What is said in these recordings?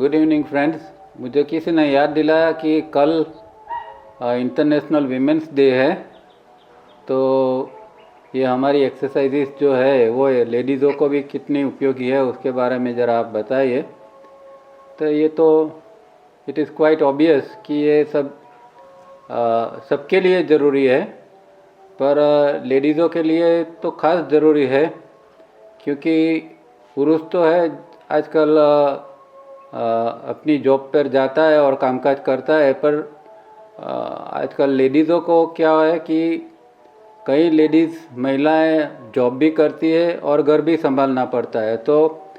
Good evening friends. मुझे किसी ने याद दिलाया कि कल इंटरनेशनल वीमेंस डे है, तो ये हमारी एक्सरसाइजेस जो है वो लेडीज़ों को भी कितनी उपयोगी है उसके बारे में ज़रा आप बताइए। तो ये तो इट इज़ क्वाइट ऑब्वियस कि ये सब सबके लिए ज़रूरी है, पर लेडीज़ों के लिए तो ख़ास ज़रूरी है, क्योंकि पुरुष तो है आजकल अपनी जॉब पर जाता है और कामकाज करता है, पर आजकल लेडीज़ों को क्या है कि कई लेडीज़ महिलाएं जॉब भी करती है और घर भी संभालना पड़ता है, तो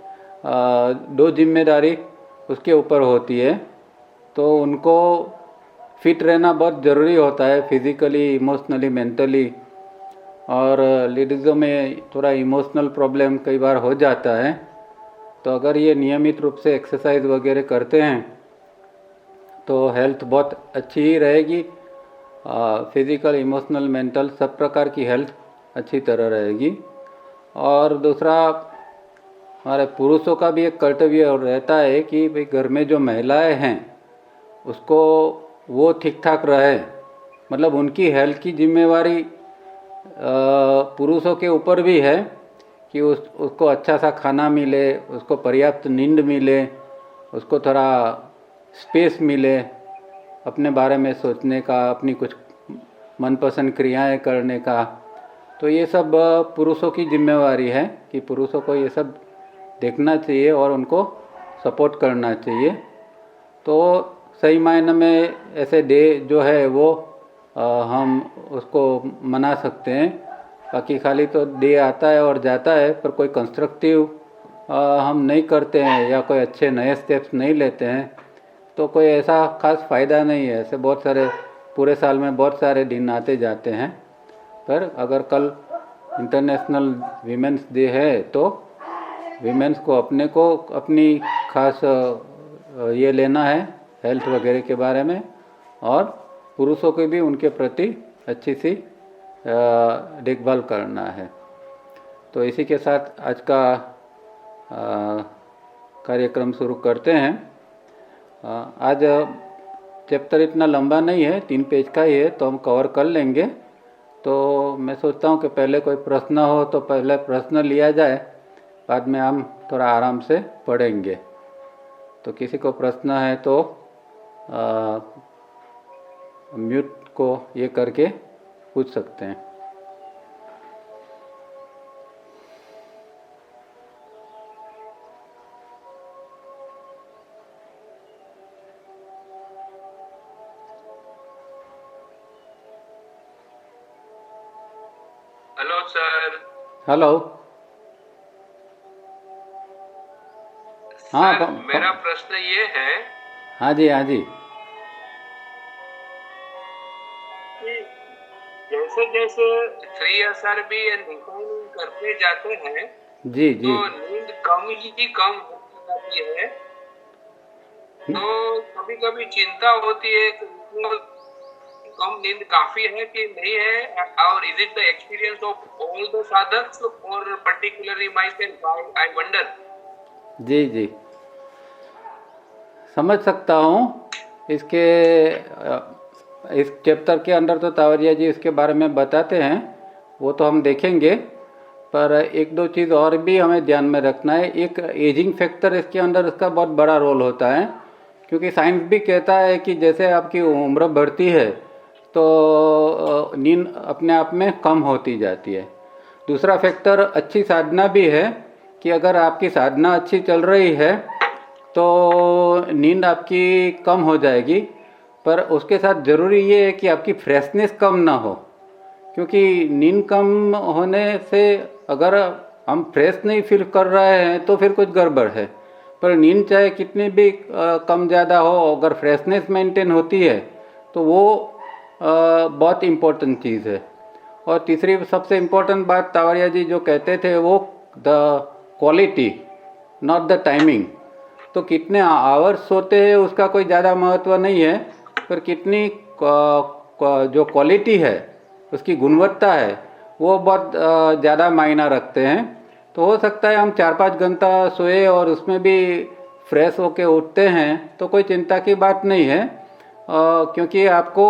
दो जिम्मेदारी उसके ऊपर होती है। तो उनको फिट रहना बहुत ज़रूरी होता है, फिज़िकली, इमोशनली, मेंटली। और लेडीज़ों में थोड़ा इमोशनल प्रॉब्लम कई बार हो जाता है, तो अगर ये नियमित रूप से एक्सरसाइज वगैरह करते हैं तो हेल्थ बहुत अच्छी ही रहेगी। फिज़िकल, इमोशनल, मेंटल सब प्रकार की हेल्थ अच्छी तरह रहेगी। और दूसरा, हमारे पुरुषों का भी एक कर्तव्य रहता है कि भाई घर में जो महिलाएं हैं उसको वो ठीक ठाक रहे, मतलब उनकी हेल्थ की जिम्मेवारी पुरुषों के ऊपर भी है कि उसको अच्छा सा खाना मिले, उसको पर्याप्त नींद मिले, उसको थोड़ा स्पेस मिले अपने बारे में सोचने का, अपनी कुछ मनपसंद क्रियाएं करने का। तो ये सब पुरुषों की जिम्मेवारी है कि पुरुषों को ये सब देखना चाहिए और उनको सपोर्ट करना चाहिए। तो सही मायने में ऐसे डे जो है वो हम उसको मना सकते हैं। बाकी खाली तो डे आता है और जाता है, पर कोई कंस्ट्रक्टिव हम नहीं करते हैं या कोई अच्छे नए स्टेप्स नहीं लेते हैं तो कोई ऐसा खास फ़ायदा नहीं है। ऐसे बहुत सारे पूरे साल में बहुत सारे दिन आते जाते हैं, पर अगर कल इंटरनेशनल वीमेंस डे है तो वीमेंस को अपने को अपनी खास ये लेना है हेल्थ वगैरह के बारे में, और पुरुषों को भी उनके प्रति अच्छी सी देखभाल करना है। तो इसी के साथ आज का कार्यक्रम शुरू करते हैं। आज चैप्टर इतना लंबा नहीं है, 3 पेज का ही है, तो हम कवर कर लेंगे। तो मैं सोचता हूँ कि पहले कोई प्रश्न हो तो पहले प्रश्न लिया जाए, बाद में हम थोड़ा आराम से पढ़ेंगे। तो किसी को प्रश्न है तो म्यूट को ये करके पूछ सकते हैं। Hello sir. हेलो। हाँ, सर मेरा प्रश्न ये है हाँ जी, हाँ जी। कि जैसे जैसे 3SRB एंड रिफाइनिंग करते जाते हैं जी जी। तो नींद कम ही कम होती जाती है, तो कभी कभी चिंता होती है कि कम नींद काफी है कि नहीं है, और is it the experience of all the साधक्स और particularly myself, I wonder. जी जी, समझ सकता हूँ। इसके इस चैप्टर के अंदर तो तावरिया जी इसके बारे में बताते हैं, वो तो हम देखेंगे। पर एक दो चीज़ और भी हमें ध्यान में रखना है। एक एजिंग फैक्टर इसके अंदर इसका बहुत बड़ा रोल होता है, क्योंकि साइंस भी कहता है कि जैसे आपकी उम्र बढ़ती है तो नींद अपने आप में कम होती जाती है। दूसरा फैक्टर अच्छी साधना भी है कि अगर आपकी साधना अच्छी चल रही है तो नींद आपकी कम हो जाएगी, पर उसके साथ ज़रूरी ये है कि आपकी फ्रेशनेस कम ना हो, क्योंकि नींद कम होने से अगर हम फ्रेश नहीं फील कर रहे हैं तो फिर कुछ गड़बड़ है। पर नींद चाहे कितनी भी कम ज़्यादा हो, अगर फ्रेशनेस मेंटेन होती है तो वो बहुत इम्पोर्टेंट चीज़ है। और तीसरी सबसे इम्पोर्टेंट बात तावरिया जी जो कहते थे वो the quality, not the timing. तो कितने आवर्स सोते हैं उसका कोई ज़्यादा महत्व नहीं है, पर कितनी जो क्वालिटी है, उसकी गुणवत्ता है, वो बहुत ज़्यादा मायना रखते हैं। तो हो सकता है हम 4-5 घंटा सोए और उसमें भी फ्रेश होके उठते हैं तो कोई चिंता की बात नहीं है, क्योंकि आपको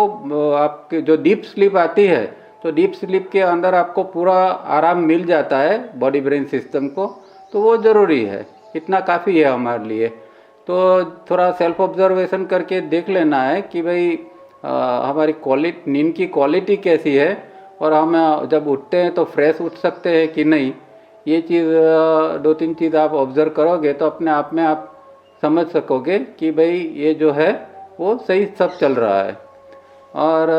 आपकी जो डीप स्लीप आती है तो डीप स्लीप के अंदर आपको पूरा आराम मिल जाता है बॉडी ब्रेन सिस्टम को, तो वो ज़रूरी है, इतना काफ़ी है हमारे लिए। तो थोड़ा सेल्फ ऑब्जर्वेशन करके देख लेना है कि भाई हमारी क्वालिटी, नींद की क्वालिटी कैसी है, और हम जब उठते हैं तो फ्रेश उठ सकते हैं कि नहीं। ये चीज़ 2-3 चीज़ आप ऑब्ज़र्व करोगे तो अपने आप में आप समझ सकोगे कि भाई ये जो है वो सही सब चल रहा है। और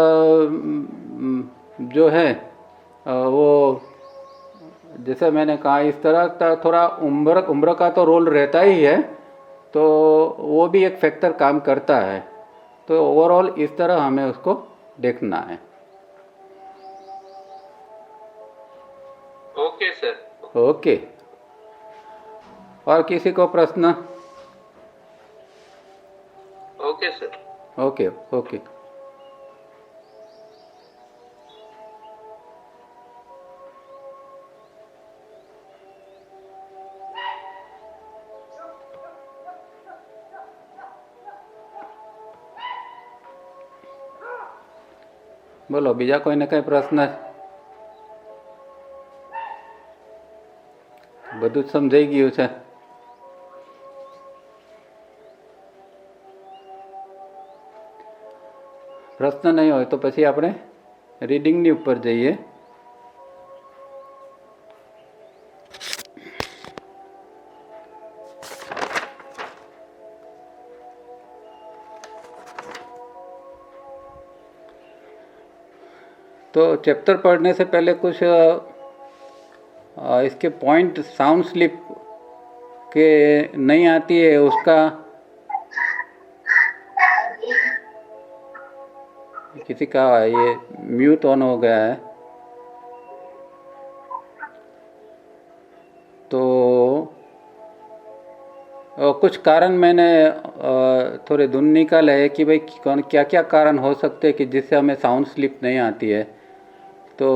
जो है वो जैसे मैंने कहा इस तरह का थोड़ा उम्र का तो रोल रहता ही है, तो वो भी एक फैक्टर काम करता है। तो ओवरऑल इस तरह हमें उसको देखना है। Okay sir. ओके, और किसी को प्रश्न? Okay sir. Okay okay. બોલો, બીજા કોઈને કંઈ પ્રશ્ન? બધું જ સમજાઈ ગયું છે? પ્રશ્ન નહીં હોય તો પછી આપણે રીડિંગની ઉપર જઈએ. तो चैप्टर पढ़ने से पहले कुछ इसके पॉइंट, साउंड स्लिप के नहीं आती है उसका, किसी का ये म्यूट ऑन हो गया है तो कुछ कारण मैंने थोड़े धुन निकाले है कि भाई कौन क्या क्या कारण हो सकते हैं कि जिससे हमें साउंड स्लिप नहीं आती है। तो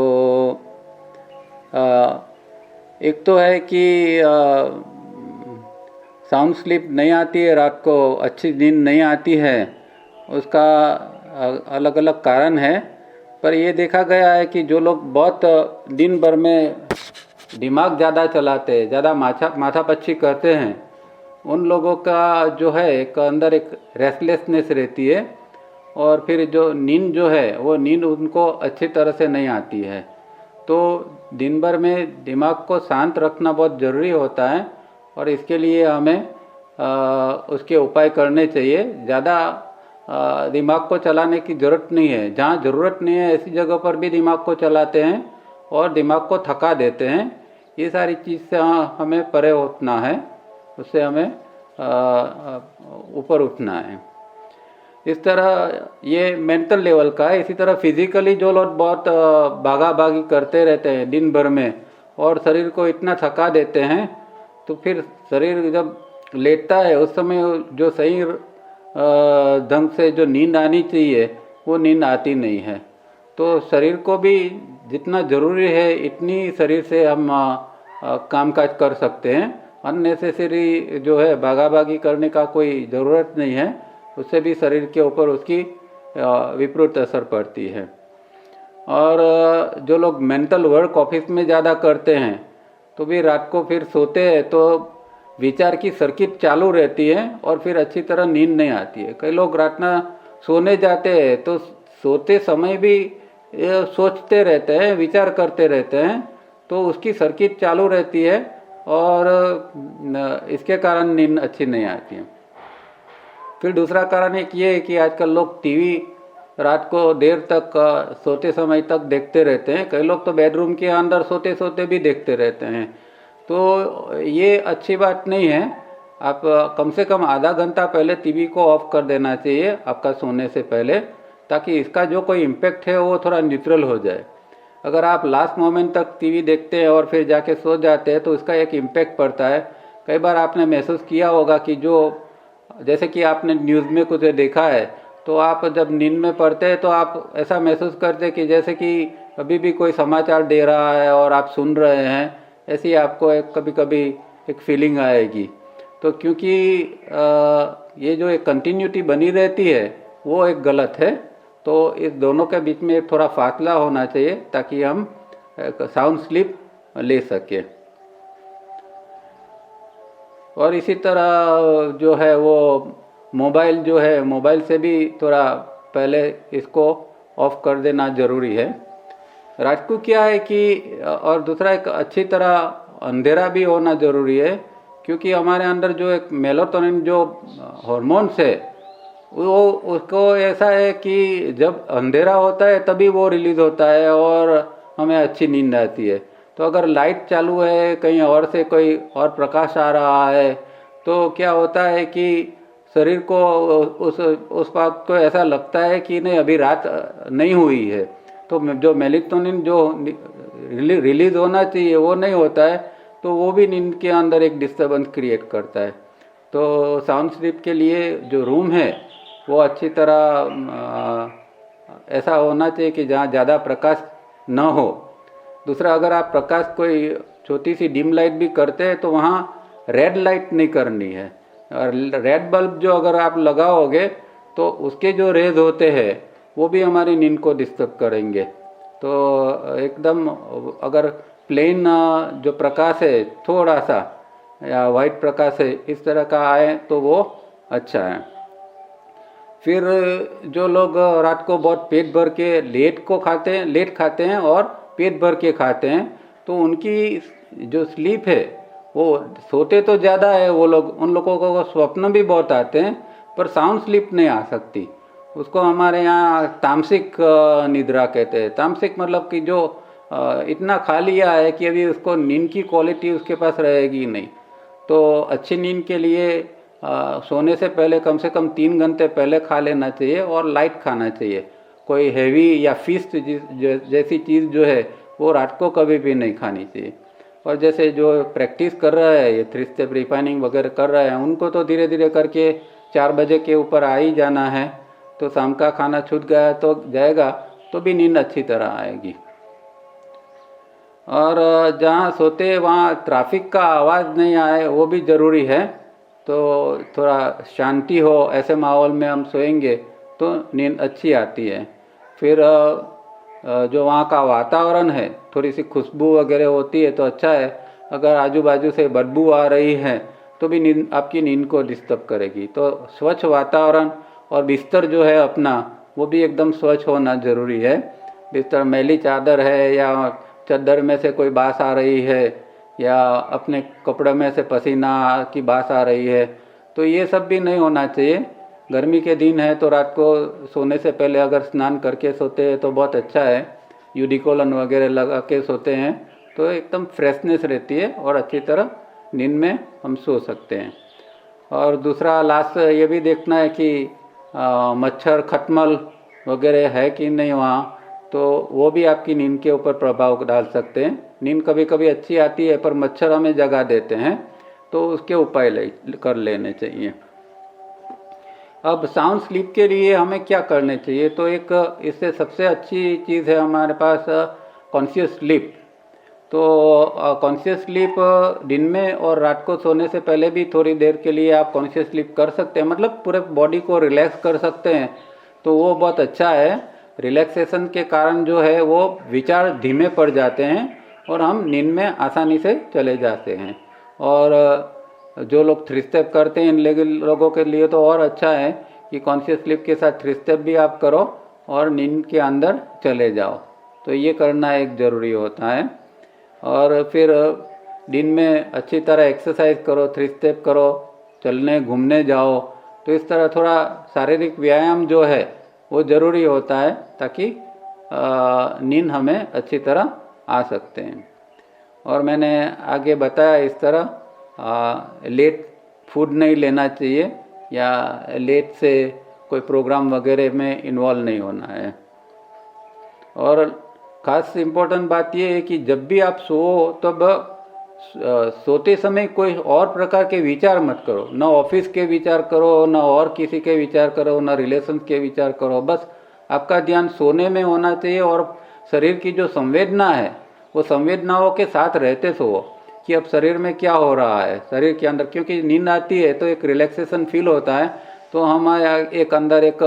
एक तो है कि साउंड स्लिप नहीं आती है, रात को अच्छी नींद नहीं आती है, उसका अलग अलग कारण है। पर ये देखा गया है कि जो लोग बहुत दिन भर में दिमाग ज़्यादा चलाते हैं, ज़्यादा माथापच्ची करते हैं, उन लोगों का जो है एक अंदर एक रेस्टलेसनेस रहती है, और फिर जो नींद जो है वो नींद उनको अच्छी तरह से नहीं आती है। तो दिन भर में दिमाग को शांत रखना बहुत ज़रूरी होता है, और इसके लिए हमें उसके उपाय करने चाहिए। ज़्यादा दिमाग को चलाने की ज़रूरत नहीं है, जहाँ ज़रूरत नहीं है ऐसी जगह पर भी दिमाग को चलाते हैं और दिमाग को थका देते हैं। ये सारी चीज़ से हमें परे उठना है, उससे हमें ऊपर उठना है। इस तरह ये मेंटल लेवल का है। इसी तरह फिज़िकली जो लोग बहुत भागा भागी करते रहते हैं दिन भर में और शरीर को इतना थका देते हैं, तो फिर शरीर जब लेटता है उस समय जो सही ढंग से जो नींद आनी चाहिए वो नींद आती नहीं है। तो शरीर को भी जितना ज़रूरी है इतनी शरीर से हम कामकाज कर सकते हैं। अननेसेसरी जो है भागा भागी करने का कोई ज़रूरत नहीं है, उससे भी शरीर के ऊपर उसकी विपरीत असर पड़ती है। और जो लोग मेंटल वर्क ऑफिस में ज़्यादा करते हैं तो भी रात को फिर सोते हैं तो विचार की सर्किट चालू रहती है और फिर अच्छी तरह नींद नहीं आती है। कई लोग रात में सोने जाते हैं तो सोते समय भी सोचते रहते हैं, विचार करते रहते हैं, तो उसकी सर्किट चालू रहती है और इसके कारण नींद अच्छी नहीं आती है। फिर दूसरा कारण एक ये है कि आजकल लोग टीवी रात को देर तक सोते समय तक देखते रहते हैं। कई लोग तो बेडरूम के अंदर सोते सोते भी देखते रहते हैं। तो ये अच्छी बात नहीं है। आप कम से कम आधा घंटा पहले टीवी को ऑफ कर देना चाहिए आपका सोने से पहले, ताकि इसका जो कोई इम्पेक्ट है वो थोड़ा न्यूट्रल हो जाए। अगर आप लास्ट मोमेंट तक टीवी देखते हैं और फिर जाके सो जाते हैं तो इसका एक इम्पेक्ट पड़ता है। कई बार आपने महसूस किया होगा कि जो जैसे कि आपने न्यूज़ में कुछ देखा है, तो आप जब नींद में पड़ते हैं तो आप ऐसा महसूस करते हैं कि जैसे कि अभी भी कोई समाचार दे रहा है और आप सुन रहे हैं, ऐसी आपको एक कभी कभी एक फीलिंग आएगी। तो क्योंकि ये जो एक कंटिन्यूटी बनी रहती है वो एक गलत है। तो इस दोनों के बीच में एक थोड़ा फासला होना चाहिए ताकि हम साउंड स्लीप ले सकें। और इसी तरह जो है वो मोबाइल जो है, मोबाइल से भी थोड़ा पहले इसको ऑफ कर देना ज़रूरी है। रात को क्या है कि और दूसरा एक अच्छी तरह अंधेरा भी होना ज़रूरी है, क्योंकि हमारे अंदर जो एक मेलाटोनिन जो हार्मोन्स है वो उसको ऐसा है कि जब अंधेरा होता है तभी वो रिलीज़ होता है और हमें अच्छी नींद आती है। तो अगर लाइट चालू है, कहीं और से कोई और प्रकाश आ रहा है, तो क्या होता है कि शरीर को उस बात को ऐसा लगता है कि नहीं अभी रात नहीं हुई है, तो जो मेलाटोनिन जो रिलीज़ होना चाहिए वो नहीं होता है, तो वो भी नींद के अंदर एक डिस्टर्बेंस क्रिएट करता है। तो साउंड स्लीप के लिए जो रूम है वो अच्छी तरह ऐसा होना चाहिए कि जहाँ ज़्यादा प्रकाश न हो। दूसरा, अगर आप प्रकाश कोई छोटी सी डिम लाइट भी करते हैं तो वहाँ रेड लाइट नहीं करनी है। और रेड बल्ब जो अगर आप लगाओगे तो उसके जो रेज होते हैं वो भी हमारी नींद को डिस्टर्ब करेंगे। तो एकदम अगर प्लेन जो प्रकाश है थोड़ा सा या वाइट प्रकाश है इस तरह का आए तो वो अच्छा है। फिर जो लोग रात को बहुत पेट भर के लेट खाते हैं और पेट भर के खाते हैं, तो उनकी जो स्लीप है वो सोते तो ज़्यादा है वो लोग, उन लोगों को स्वप्न भी बहुत आते हैं पर साउंड स्लीप नहीं आ सकती। उसको हमारे यहाँ तामसिक निद्रा कहते हैं। तामसिक मतलब कि जो इतना खा लिया है कि अभी उसको नींद की क्वालिटी उसके पास रहेगी नहीं। तो अच्छी नींद के लिए सोने से पहले कम से कम 3 घंटे पहले खा लेना चाहिए और लाइट खाना चाहिए। कोई हैवी या फीस्ट जैसी चीज़ जो है वो रात को कभी भी नहीं खानी चाहिए। और जैसे जो प्रैक्टिस कर रहा है, ये 3 स्टेप रिफाइनिंग वगैरह कर रहे हैं, उनको तो धीरे धीरे करके 4 बजे के ऊपर आ ही जाना है। तो शाम का खाना छूट गया तो जाएगा तो भी नींद अच्छी तरह आएगी। और जहाँ सोते वहाँ ट्रैफिक का आवाज़ नहीं आए वो भी ज़रूरी है। तो थोड़ा शांति हो ऐसे माहौल में हम सोएंगे तो नींद अच्छी आती है। फिर जो वहाँ का वातावरण है, थोड़ी सी खुशबू वगैरह होती है तो अच्छा है। अगर आजू बाजू से बदबू आ रही है तो भी नींद आपकी नींद को डिस्टर्ब करेगी। तो स्वच्छ वातावरण और बिस्तर जो है अपना वो भी एकदम स्वच्छ होना ज़रूरी है। बिस्तर मैली चादर है या चादर में से कोई बास आ रही है या अपने कपड़े में से पसीना की बास आ रही है, तो ये सब भी नहीं होना चाहिए। गर्मी के दिन है तो रात को सोने से पहले अगर स्नान करके सोते हैं तो बहुत अच्छा है। यूडिकोलन वगैरह लगा के सोते हैं तो एकदम फ्रेशनेस रहती है और अच्छी तरह नींद में हम सो सकते हैं। और दूसरा लास्ट ये भी देखना है कि मच्छर खटमल वगैरह है कि नहीं वहाँ, तो वो भी आपकी नींद के ऊपर प्रभाव डाल सकते हैं। नींद कभी कभी अच्छी आती है पर मच्छर हमें जगा देते हैं, तो उसके उपाय कर लेने चाहिए। अब साउंड स्लीप के लिए हमें क्या करने चाहिए, तो एक इससे सबसे अच्छी चीज़ है हमारे पास कॉन्शियस स्लीप। तो कॉन्शियस स्लीप दिन में और रात को सोने से पहले भी थोड़ी देर के लिए आप कॉन्शियस स्लीप कर सकते हैं, मतलब पूरे बॉडी को रिलैक्स कर सकते हैं, तो वो बहुत अच्छा है। रिलैक्सेशन के कारण जो है वो विचार धीमे पड़ जाते हैं और हम नींद में आसानी से चले जाते हैं। और जो लोग 3 स्टेप करते हैं इन लोगों के लिए तो और अच्छा है कि कॉन्शियस स्लीप के साथ 3 स्टेप भी आप करो और नींद के अंदर चले जाओ। तो ये करना एक ज़रूरी होता है। और फिर दिन में अच्छी तरह एक्सरसाइज करो, 3 स्टेप करो, चलने घूमने जाओ। तो इस तरह थोड़ा शारीरिक व्यायाम जो है वो ज़रूरी होता है ताकि नींद हमें अच्छी तरह आ सकते हैं। और मैंने आगे बताया इस तरह लेट फूड नहीं लेना चाहिए या लेट से कोई प्रोग्राम वगैरह में इन्वॉल्व नहीं होना है। और ख़ास इम्पोर्टेंट बात यह है कि जब भी आप सो तब सोते समय कोई और प्रकार के विचार मत करो, ना ऑफिस के विचार करो, ना और किसी के विचार करो, ना रिलेशन के विचार करो। बस आपका ध्यान सोने में होना चाहिए और शरीर की जो संवेदना है वो संवेदनाओं के साथ रहते सो। कि अब शरीर में क्या हो रहा है, शरीर के अंदर, क्योंकि नींद आती है तो एक रिलैक्सेशन फील होता है, तो हमारा एक अंदर एक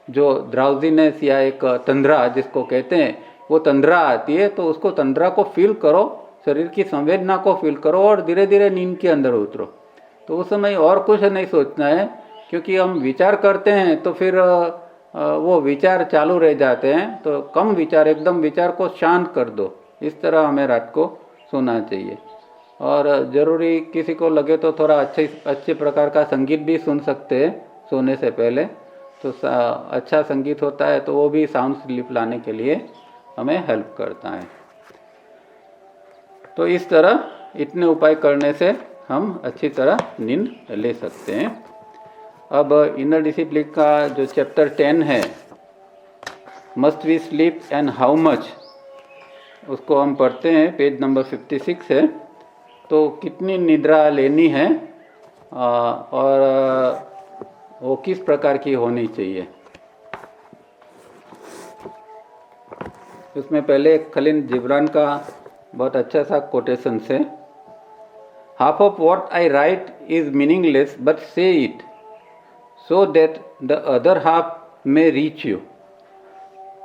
जो ड्राउजीनेस या एक तंद्रा जिसको कहते हैं, वो तंद्रा आती है, तो उसको तंद्रा को फील करो, शरीर की संवेदना को फील करो और धीरे धीरे नींद के अंदर उतरो। तो उस समय और कुछ नहीं सोचना है, क्योंकि हम विचार करते हैं तो फिर वो विचार चालू रह जाते हैं, तो कम विचार, एकदम विचार को शांत कर दो। इस तरह हमें रात को सोना चाहिए। और ज़रूरी किसी को लगे तो थोड़ा अच्छे प्रकार का संगीत भी सुन सकते हैं सोने से पहले, तो अच्छा संगीत होता है तो वो भी साउंड स्लीप लाने के लिए हमें हेल्प करता है। तो इस तरह इतने उपाय करने से हम अच्छी तरह नींद ले सकते हैं। अब इनर डिसिप्लिन का जो चैप्टर 10 है, must we sleep and how much, उसको हम पढ़ते हैं। पेज नंबर 56 है। तो कितनी निद्रा लेनी है और वो किस प्रकार की होनी चाहिए। उसमें पहले खलील जिब्रान का बहुत अच्छा सा कोटेशन है, half of what I write is meaningless but say it so that the other half may reach you.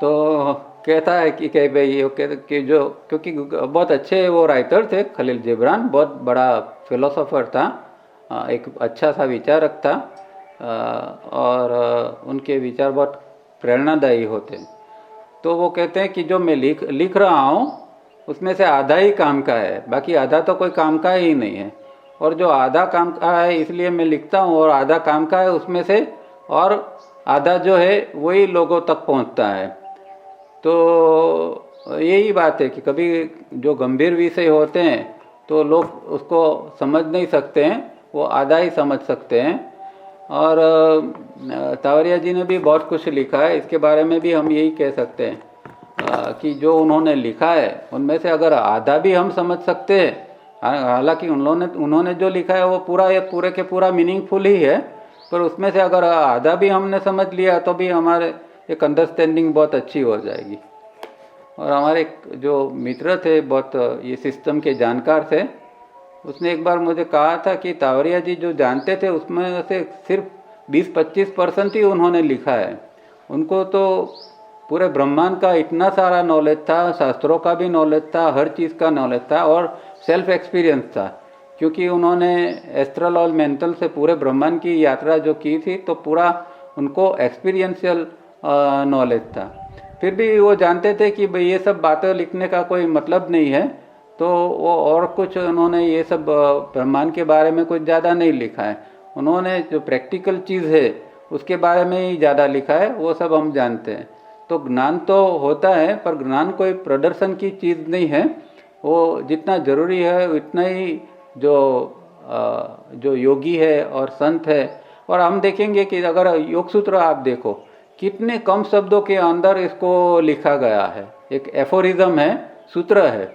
तो कहता है कि भाई कि जो, क्योंकि बहुत अच्छे वो राइटर थे खलील जिब्रान, बहुत बड़ा फिलोसोफर था, एक अच्छा सा विचारक था और उनके विचार बहुत प्रेरणादायी होते हैं। तो वो कहते हैं कि जो मैं लिख रहा हूँ उसमें से आधा ही काम का है, बाकी आधा तो कोई काम का ही नहीं है। और जो आधा काम का है इसलिए मैं लिखता हूँ, और आधा काम का है उसमें से और आधा जो है वही लोगों तक पहुँचता है। तो यही बात है कि कभी जो गंभीर विषय होते हैं तो लोग उसको समझ नहीं सकते हैं, वो आधा ही समझ सकते हैं। और तावरिया जी ने भी बहुत कुछ लिखा है, इसके बारे में भी हम यही कह सकते हैं कि जो उन्होंने लिखा है उनमें से अगर आधा भी हम समझ सकते हैं, हालांकि उन्होंने जो लिखा है वो पूरे के पूरा मीनिंगफुल ही है, पर उसमें से अगर आधा भी हमने समझ लिया तो भी हमारे एक अंडरस्टैंडिंग बहुत अच्छी हो जाएगी। और हमारे जो मित्र थे, बहुत ये सिस्टम के जानकार थे, उसने एक बार मुझे कहा था कि तावरिया जी जो जानते थे उसमें से सिर्फ 20-25% ही उन्होंने लिखा है। उनको तो पूरे ब्रह्मांड का इतना सारा नॉलेज था, शास्त्रों का भी नॉलेज था, हर चीज़ का नॉलेज था और सेल्फ एक्सपीरियंस था, क्योंकि उन्होंने एस्ट्रल और मेंटल से पूरे ब्रह्मांड की यात्रा जो की थी, तो पूरा उनको एक्सपीरियंशियल नॉलेज था। फिर भी वो जानते थे कि भाई ये सब बातें लिखने का कोई मतलब नहीं है, तो वो और कुछ उन्होंने ये सब ब्रह्मांड के बारे में कुछ ज़्यादा नहीं लिखा है। उन्होंने जो प्रैक्टिकल चीज़ है उसके बारे में ही ज़्यादा लिखा है, वो सब हम जानते हैं। तो ज्ञान तो होता है, पर ज्ञान कोई प्रदर्शन की चीज़ नहीं है। वो जितना ज़रूरी है उतना ही जो योगी है और संत है। और हम देखेंगे कि अगर योग सूत्र आप देखो, कितने कम शब्दों के अंदर इसको लिखा गया है। एक एफोरिज्म है, सूत्र है,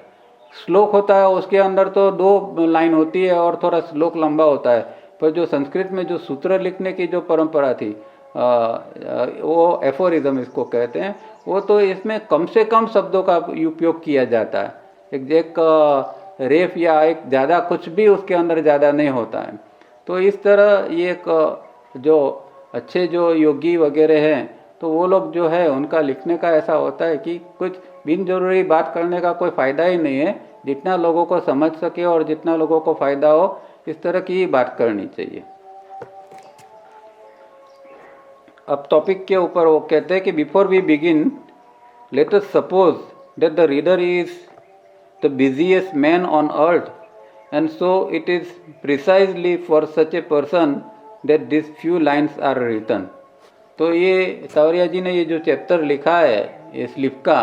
श्लोक होता है उसके अंदर तो 2 लाइन होती है और थोड़ा श्लोक लंबा होता है, पर जो संस्कृत में जो सूत्र लिखने की जो परंपरा थी, वो एफोरिज्म इसको कहते हैं, वो तो इसमें कम से कम शब्दों का उपयोग किया जाता है। एक रेफ या एक ज़्यादा कुछ भी उसके अंदर ज़्यादा नहीं होता है। तो इस तरह ये एक जो अच्छे जो योगी वगैरह हैं, तो वो लोग जो है उनका लिखने का ऐसा होता है कि कुछ बिन जरूरी बात करने का कोई फ़ायदा ही नहीं है। जितना लोगों को समझ सके और जितना लोगों को फ़ायदा हो, इस तरह की बात करनी चाहिए। अब टॉपिक के ऊपर वो कहते हैं कि before we begin, let us suppose that the reader is the busiest man on earth, and so it is precisely for such a person that this few lines are written. तो ये तावरिया जी ने ये जो चैप्टर लिखा है ये sleep का,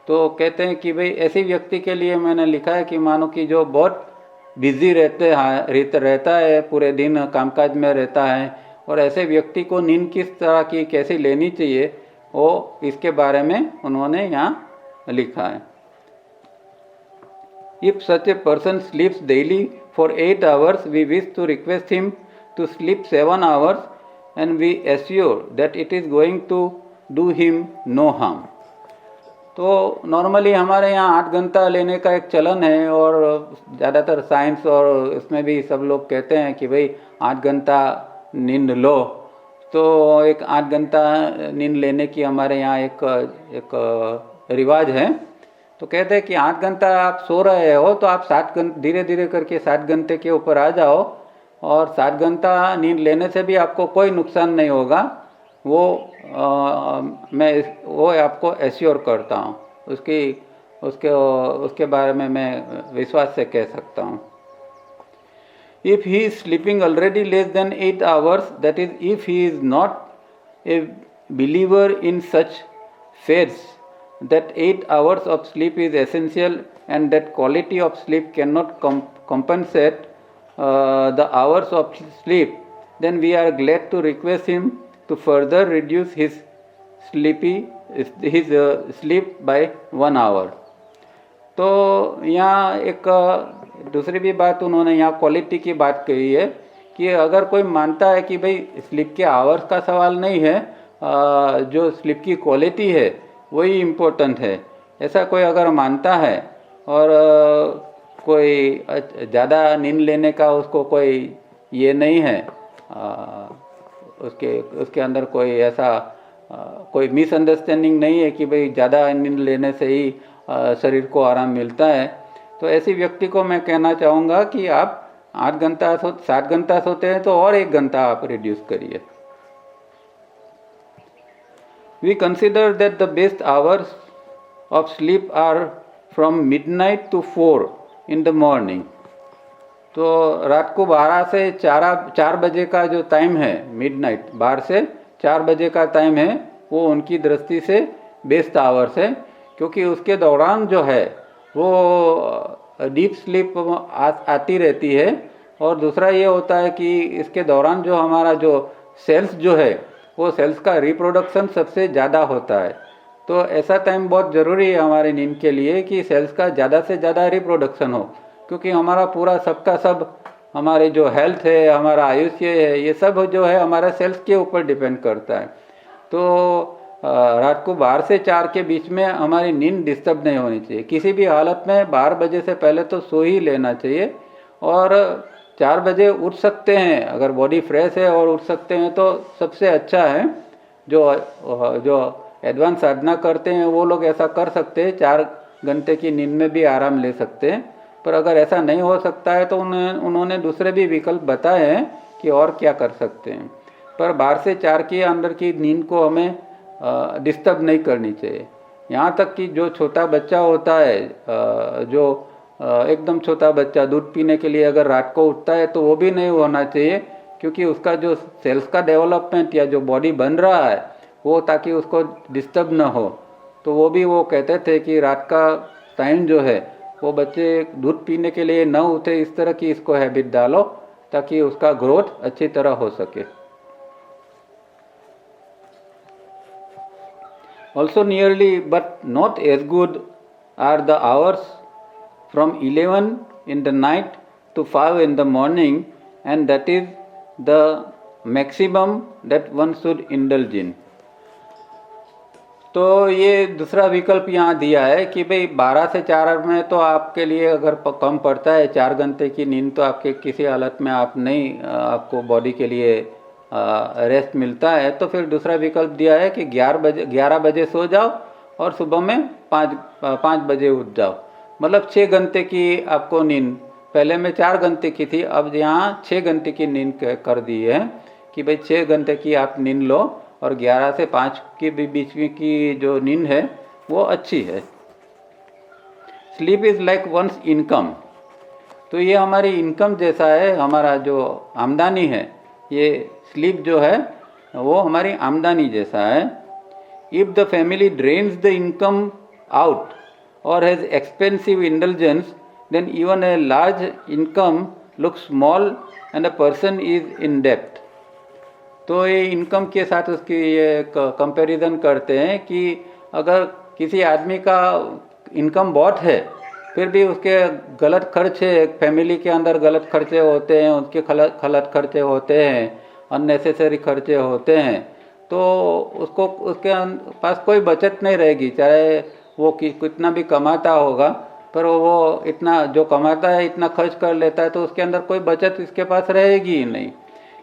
तो कहते हैं कि भाई ऐसे व्यक्ति के लिए मैंने लिखा है कि मानो कि जो बहुत बिजी रहता है, पूरे दिन कामकाज में रहता है, और ऐसे व्यक्ति को नींद किस तरह की कैसे लेनी चाहिए, वो इसके बारे में उन्होंने यहाँ लिखा है। If such a person sleeps daily for 8 hours, we wish to request him to sleep 7 hours, and we assure that it is going to do him no harm. तो नॉर्मली हमारे यहाँ 8 घंटा लेने का एक चलन है, और ज़्यादातर साइंस और इसमें भी सब लोग कहते हैं कि भाई 8 घंटा नींद लो। तो एक 8 घंटा नींद लेने की हमारे यहाँ एक रिवाज है। तो कहते हैं कि 8 घंटा आप सो रहे हो तो आप 7 घंटे धीरे धीरे करके 7 घंटे के ऊपर आ जाओ, और 7 घंटा नींद लेने से भी आपको कोई नुकसान नहीं होगा। वो मैं वो आपको एश्योर करता हूँ, उसके बारे में मैं विश्वास से कह सकता हूँ। If he is sleeping already less than 8 hours, that is, if he is not a believer in such faiths that 8 hours of sleep is essential and that quality of sleep cannot compensate the hours of sleep, then we are glad to request him to further reduce his sleep by 1 hour. तो यहाँ एक दूसरी भी बात उन्होंने यहाँ quality की बात कही है कि अगर कोई मानता है कि भाई स्लीप के आवर्स का सवाल नहीं है, जो स्लीप की क्वालिटी है वही इम्पोर्टेंट है, ऐसा कोई अगर मानता है और कोई ज़्यादा नींद लेने का उसको कोई ये नहीं है, उसके अंदर कोई ऐसा कोई मिसअंडरस्टैंडिंग नहीं है कि भाई ज़्यादा नींद लेने से ही शरीर को आराम मिलता है, तो ऐसी व्यक्ति को मैं कहना चाहूँगा कि आप 7 घंटा सोते हैं तो और 1 घंटा आप रिड्यूस करिए। We consider that the best hours of sleep are from midnight to 4 in the morning. तो रात को 12 से 4 बजे का जो टाइम है, मिडनाइट 12 से 4 बजे का टाइम है, वो उनकी दृष्टि से बेस्ट आवर्स है, क्योंकि उसके दौरान जो है वो डीप स्लीप आती रहती है। और दूसरा ये होता है कि इसके दौरान जो हमारा जो सेल्स जो है वो सेल्स का रिप्रोडक्शन सबसे ज़्यादा होता है। तो ऐसा टाइम बहुत ज़रूरी है हमारे नींद के लिए कि सेल्स का ज़्यादा से ज़्यादा रिप्रोडक्शन हो, क्योंकि हमारा पूरा सबका सब हमारे जो हेल्थ है, हमारा आयुष्य है, ये सब जो है हमारा सेल्स के ऊपर डिपेंड करता है। तो रात को 12 से 4 के बीच में हमारी नींद डिस्टर्ब नहीं होनी चाहिए। किसी भी हालत में 12 बजे से पहले तो सो ही लेना चाहिए, और 4 बजे उठ सकते हैं अगर बॉडी फ्रेश है और उठ सकते हैं तो सबसे अच्छा है। जो एडवांस साधना करते हैं वो लोग ऐसा कर सकते हैं, 4 घंटे की नींद में भी आराम ले सकते हैं। पर अगर ऐसा नहीं हो सकता है तो उन्होंने दूसरे भी विकल्प बताए हैं कि और क्या कर सकते हैं। पर 12 से 4 के अंदर की नींद को हमें डिस्टर्ब नहीं करनी चाहिए। यहाँ तक कि जो छोटा बच्चा होता है, जो एकदम छोटा बच्चा दूध पीने के लिए अगर रात को उठता है तो वो भी नहीं होना चाहिए, क्योंकि उसका जो सेल्स का डेवलपमेंट या जो बॉडी बन रहा है वो ताकि उसको डिस्टर्ब ना हो। तो वो कहते थे कि रात का टाइम जो है वो बच्चे दूध पीने के लिए न उठे, इस तरह की इसको हैबिट डालो ताकि उसका ग्रोथ अच्छी तरह हो सके। Also nearly but not as good are the hours from 11 in the night to 5 in the morning, and that is the maximum that one should indulge in. तो ये दूसरा विकल्प यहाँ दिया है कि भाई 12 से 4 में तो आपके लिए अगर कम पड़ता है 4 घंटे की नींद, तो आपके किसी हालत में आप नहीं, आपको बॉडी के लिए रेस्ट मिलता है। तो फिर दूसरा विकल्प दिया है कि 11 बजे सो जाओ और सुबह में 5 बजे उठ जाओ, मतलब 6 घंटे की आपको नींद। पहले में 4 घंटे की थी, अब यहाँ 6 घंटे की नींद कर दी है कि भाई 6 घंटे की आप नींद लो, और 11 से 5 के बीच में की जो नींद है वो अच्छी है। Sleep is like once income, तो ये हमारी इनकम जैसा है, हमारा जो आमदनी है, ये स्लीप जो है वो हमारी आमदनी जैसा है। If the family drains the income out or has expensive indulgence, then even a large income looks small and a person is in डेप्ट। तो ये इनकम के साथ उसकी ये कंपैरिजन करते हैं कि अगर किसी आदमी का इनकम बहुत है फिर भी उसके गलत खर्चे, फैमिली के अंदर गलत खर्चे होते हैं, उसके गलत खर्चे होते हैं, अननेसेसरी खर्चे होते हैं, तो उसके पास कोई बचत नहीं रहेगी। चाहे वो कितना भी कमाता होगा, पर वो इतना जो कमाता है इतना खर्च कर लेता है, तो उसके अंदर कोई बचत इसके पास रहेगी ही नहीं।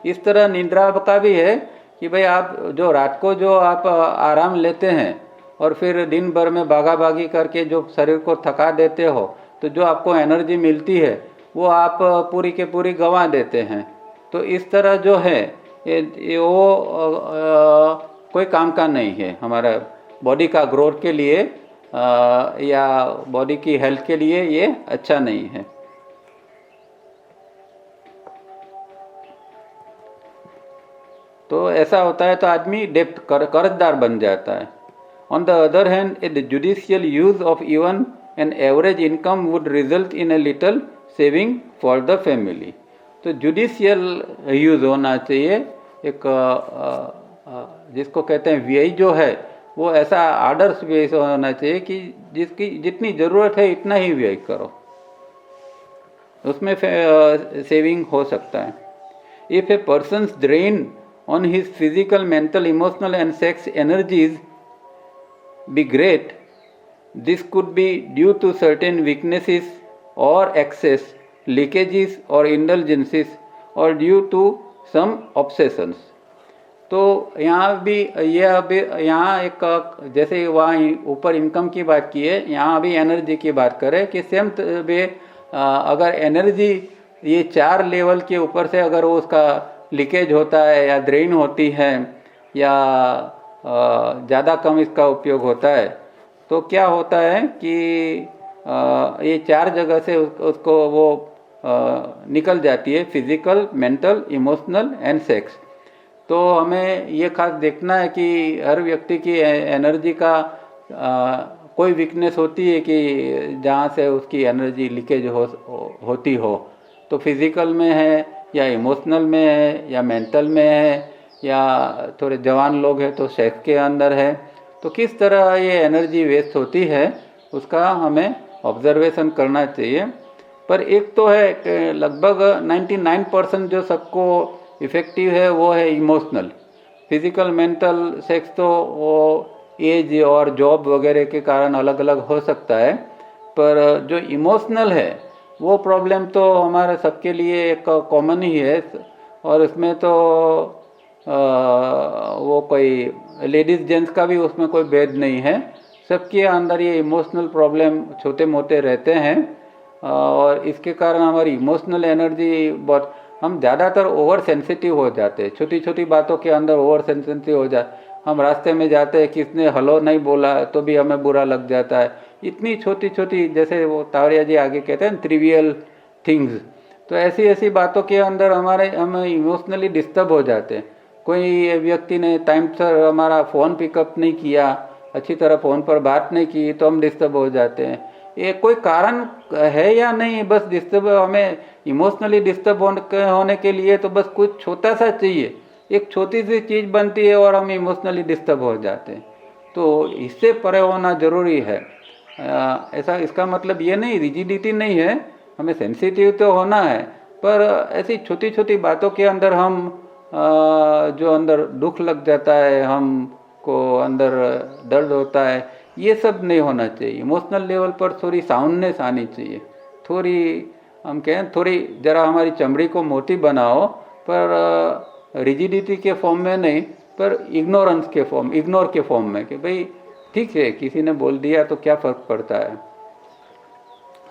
इस तरह निद्रा का भी है कि भाई आप जो रात को जो आप आराम लेते हैं और फिर दिन भर में भागा भागी करके जो शरीर को थका देते हो, तो जो आपको एनर्जी मिलती है वो आप पूरी के पूरी गंवा देते हैं। तो इस तरह जो है ये वो कोई काम का नहीं है हमारा बॉडी का ग्रोथ के लिए, या बॉडी की हेल्थ के लिए ये अच्छा नहीं है। तो ऐसा होता है तो आदमी डेप्ट कर्जदार बन जाता है। On the other hand, the judicial use of even an average income would result in a little saving for the family. तो जुडिशियल यूज होना चाहिए, एक जिसको कहते हैं व्यय जो है वो ऐसा आदर्श व्यय होना चाहिए कि जिसकी जितनी ज़रूरत है इतना ही व्यय करो, उसमें सेविंग हो सकता है। If A persons drain on his physical, mental, emotional and sex energies be great, this could be due to certain weaknesses or excess, leakages or indulgences, or due to some obsessions। तो यहाँ भी ये अभी यहाँ एक जैसे वहाँ ऊपर इनकम की बात की है, यहाँ अभी एनर्जी की बात करें कि सेम वे अगर एनर्जी ये 4 लेवल के ऊपर से अगर वो उसका लीकेज होता है या ड्रेन होती है या ज़्यादा कम इसका उपयोग होता है, तो क्या होता है कि ये 4 जगह से उसको वो निकल जाती है, physical, mental, emotional and sex. तो हमें ये खास देखना है कि हर व्यक्ति की एनर्जी का कोई वीकनेस होती है कि जहाँ से उसकी एनर्जी लीकेज होती हो, तो फिजिकल में है या इमोशनल में है या मेंटल में है या थोड़े जवान लोग हैं तो सेक्स के अंदर है। तो किस तरह ये एनर्जी वेस्ट होती है उसका हमें ऑब्जर्वेशन करना चाहिए। पर एक तो है कि लगभग 99% जो सबको इफ़ेक्टिव है वो है इमोशनल। फिजिकल, मेंटल, सेक्स तो वो एज और जॉब वगैरह के कारण अलग अलग हो सकता है, पर जो इमोशनल है वो प्रॉब्लम तो हमारे सबके लिए एक कॉमन ही है। और इसमें तो वो कोई लेडीज़ जेंट्स का भी उसमें कोई भेद नहीं है, सबके अंदर ये इमोशनल प्रॉब्लम छोटे मोटे रहते हैं। और इसके कारण हमारी इमोशनल एनर्जी बहुत, हम ज़्यादातर ओवर सेंसिटिव हो जाते हैं, छोटी छोटी बातों के अंदर ओवर सेंसिटिव हो जाते। हम रास्ते में जाते हैं, किसने हेलो नहीं बोला तो भी हमें बुरा लग जाता है। इतनी छोटी छोटी, जैसे वो तावरिया जी आगे कहते हैं ट्रिवियल थिंग्स, तो ऐसी ऐसी बातों के अंदर हम इमोशनली डिस्टर्ब हो जाते हैं। कोई व्यक्ति ने टाइम पर हमारा फ़ोन पिकअप नहीं किया, अच्छी तरह फ़ोन पर बात नहीं की, तो हम डिस्टर्ब हो जाते हैं। ये कोई कारण है या नहीं, बस डिस्टर्ब, हमें इमोशनली डिस्टर्ब होने के लिए तो बस कुछ छोटा सा चाहिए, एक छोटी सी चीज़ बनती है और हम इमोशनली डिस्टर्ब हो जाते हैं। तो इससे परे होना ज़रूरी है। ऐसा, इसका मतलब ये नहीं, रिजिडिटी नहीं है, हमें सेंसिटिव तो होना है, पर ऐसी छोटी छोटी बातों के अंदर हम जो अंदर दुख लग जाता है, हमको अंदर दर्द होता है, ये सब नहीं होना चाहिए। इमोशनल लेवल पर थोड़ी साउंडनेस आनी चाहिए, थोड़ी हम कहें थोड़ी जरा हमारी चमड़ी को मोटी बनाओ, पर रिजिडिटी के फॉर्म में नहीं, पर इग्नोरेंस के फॉर्म, इग्नोर के फॉर्म में, कि भाई ठीक है किसी ने बोल दिया तो क्या फ़र्क पड़ता है।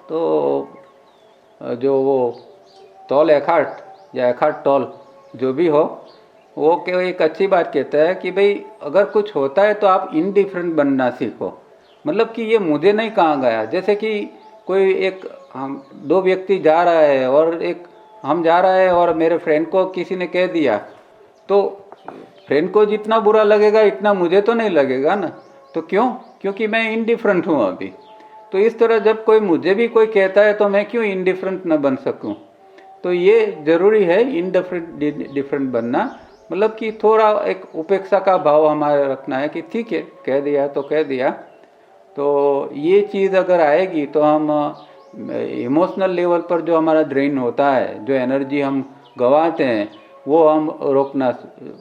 तो जो वो टॉल एखार्ट या एखार्ट टॉल जो भी हो, वो क्या एक अच्छी बात कहता है कि भाई अगर कुछ होता है तो आप इनडिफरेंट बनना सीखो। मतलब कि ये मुझे नहीं कहा गया, जैसे कि कोई एक हम 2 व्यक्ति जा रहा है और एक हम जा रहा है और मेरे फ्रेंड को किसी ने कह दिया, तो फ्रेंड को जितना बुरा लगेगा इतना मुझे तो नहीं लगेगा ना। तो क्यों? क्योंकि मैं इनडिफरेंट हूँ अभी। तो इस तरह जब कोई मुझे भी कोई कहता है तो मैं क्यों इनडिफरेंट न बन सकूँ। तो ये ज़रूरी है डिफरेंट बनना, मतलब कि थोड़ा एक उपेक्षा का भाव हमारे रखना है कि ठीक है कह दिया तो कह दिया। तो ये चीज़ अगर आएगी तो हम इमोशनल लेवल पर जो हमारा ड्रेन होता है, जो एनर्जी हम गंवाते हैं, वो हम रोकना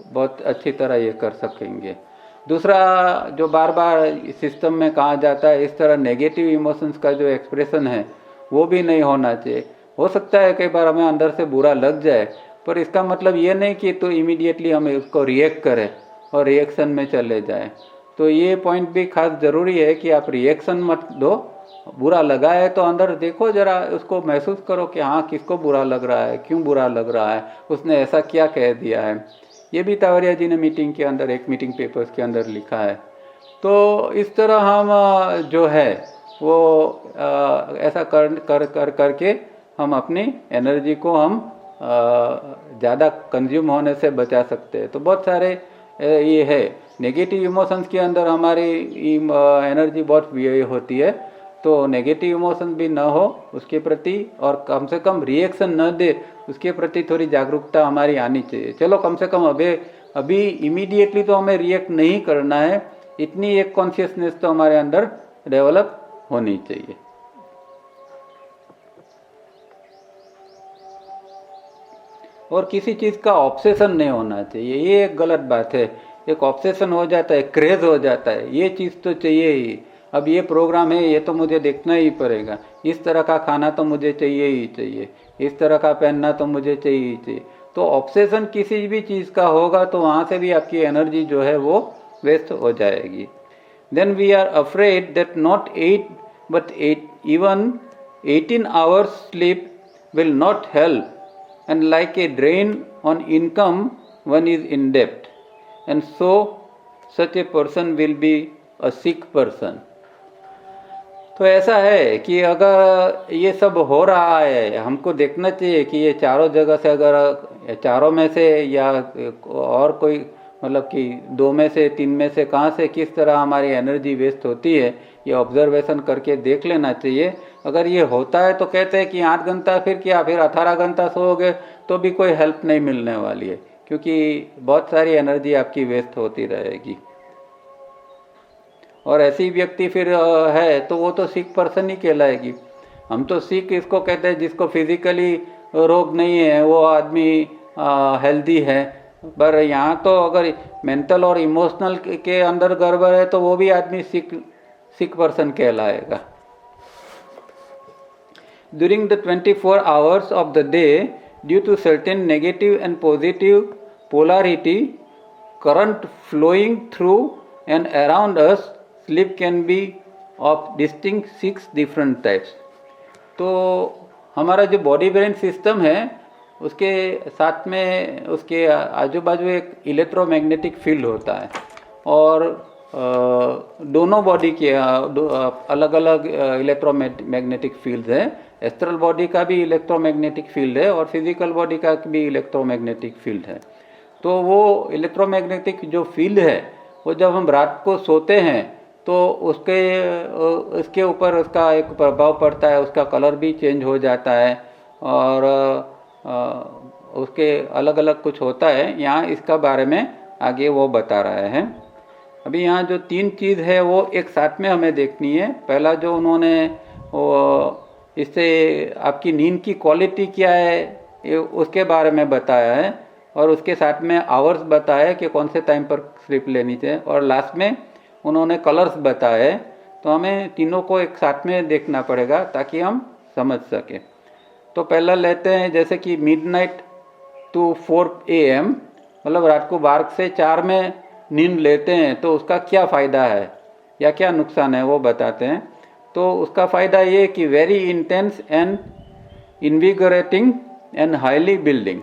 बहुत अच्छी तरह ये कर सकेंगे। दूसरा जो बार बार सिस्टम में कहा जाता है, इस तरह नेगेटिव इमोशंस का जो एक्सप्रेशन है वो भी नहीं होना चाहिए। हो सकता है कई बार हमें अंदर से बुरा लग जाए, पर इसका मतलब ये नहीं कि तो इमीडिएटली हम उसको रिएक्ट करें और रिएक्शन में चले जाएं। तो ये पॉइंट भी खास ज़रूरी है कि आप रिएक्शन मत दो। बुरा लगा है तो अंदर देखो, ज़रा उसको महसूस करो कि हाँ किसको बुरा लग रहा है, क्यों बुरा लग रहा है, उसने ऐसा क्या कह दिया है। ये भी तावरिया जी ने मीटिंग के अंदर, एक मीटिंग पेपर्स के अंदर लिखा है। तो इस तरह हम जो है वो ऐसा करके हम अपनी एनर्जी को हम ज़्यादा कंज्यूम होने से बचा सकते हैं। तो बहुत सारे ये है, नेगेटिव इमोशंस के अंदर हमारी एनर्जी बहुत व्यय होती है। तो नेगेटिव इमोशन भी ना हो उसके प्रति, और कम से कम रिएक्शन न दे उसके प्रति थोड़ी जागरूकता हमारी आनी चाहिए। चलो कम से कम अभी इमीडिएटली तो हमें रिएक्ट नहीं करना है, इतनी एक कॉन्शियसनेस तो हमारे अंदर डेवलप होनी चाहिए। और किसी चीज़ का ऑब्सेशन नहीं होना चाहिए, ये एक गलत बात है। एक ऑब्सेशन हो जाता है, क्रेज हो जाता है, ये चीज़ तो चाहिए ही, अब ये प्रोग्राम है ये तो मुझे देखना ही पड़ेगा, इस तरह का खाना तो मुझे चाहिए ही चाहिए, इस तरह का पहनना तो मुझे चाहिए ही चाहिए। तो ऑब्सेशन किसी भी चीज़ का होगा तो वहाँ से भी आपकी एनर्जी जो है वो वेस्ट हो जाएगी। Then we are afraid that not 8 but even 18 hours sleep will not help, and like a drain on income one is in debt, and so such a person will be a sick person। तो ऐसा है कि अगर ये सब हो रहा है, हमको देखना चाहिए कि ये चारों जगह से, अगर चारों में से या और कोई मतलब कि 2 में से 3 में से कहाँ से किस तरह हमारी एनर्जी वेस्ट होती है, ये ऑब्जर्वेशन करके देख लेना चाहिए। अगर ये होता है तो कहते हैं कि 8 घंटा फिर क्या, फिर 18 घंटा सोओगे तो भी कोई हेल्प नहीं मिलने वाली है, क्योंकि बहुत सारी एनर्जी आपकी वेस्ट होती रहेगी। और ऐसी व्यक्ति फिर है तो वो तो सिक पर्सन ही कहलाएगी। हम तो सिक इसको कहते हैं जिसको फिजिकली रोग नहीं है, वो आदमी हेल्दी है। पर यहाँ तो अगर मेंटल और इमोशनल के अंदर गड़बड़ है तो वो भी आदमी सिक पर्सन कहलाएगा। During the 24 hours of the day, due to certain negative and positive polarity current flowing through and around us, sleep can be of distinct 6 different types। तो हमारा जो बॉडी ब्रेन सिस्टम है उसके साथ में उसके आजू बाजू एक इलेक्ट्रोमैग्नेटिक फील्ड होता है, और दोनों बॉडी के अलग अलग इलेक्ट्रोमैग्नेटिक फील्ड है। एस्ट्रल बॉडी का भी इलेक्ट्रोमैग्नेटिक फील्ड है और फिजिकल बॉडी का भी इलेक्ट्रोमैग्नेटिक फील्ड है। तो वो इलेक्ट्रोमैग्नेटिक जो फील्ड है वो जब हम रात को सोते हैं तो उसके ऊपर उसका एक प्रभाव पड़ता है, उसका कलर भी चेंज हो जाता है और उसके अलग अलग कुछ होता है। यहाँ इसका बारे में आगे वो बता रहे हैं। अभी यहाँ जो 3 चीज़ है वो एक साथ में हमें देखनी है। पहला जो उन्होंने इससे आपकी नींद की क्वालिटी क्या है उसके बारे में बताया है, और उसके साथ में आवर्स बताया कि कौन से टाइम पर स्लीप लेनी चाहिए, और लास्ट में उन्होंने कलर्स बताए। तो हमें तीनों को एक साथ में देखना पड़ेगा ताकि हम समझ सकें। तो पहला लेते हैं जैसे कि मिडनाइट टू 4 AM, मतलब रात को 12 से 4 में नींद लेते हैं तो उसका क्या फ़ायदा है या क्या नुकसान है वो बताते हैं। तो उसका फ़ायदा ये कि very intense and invigorating and highly building.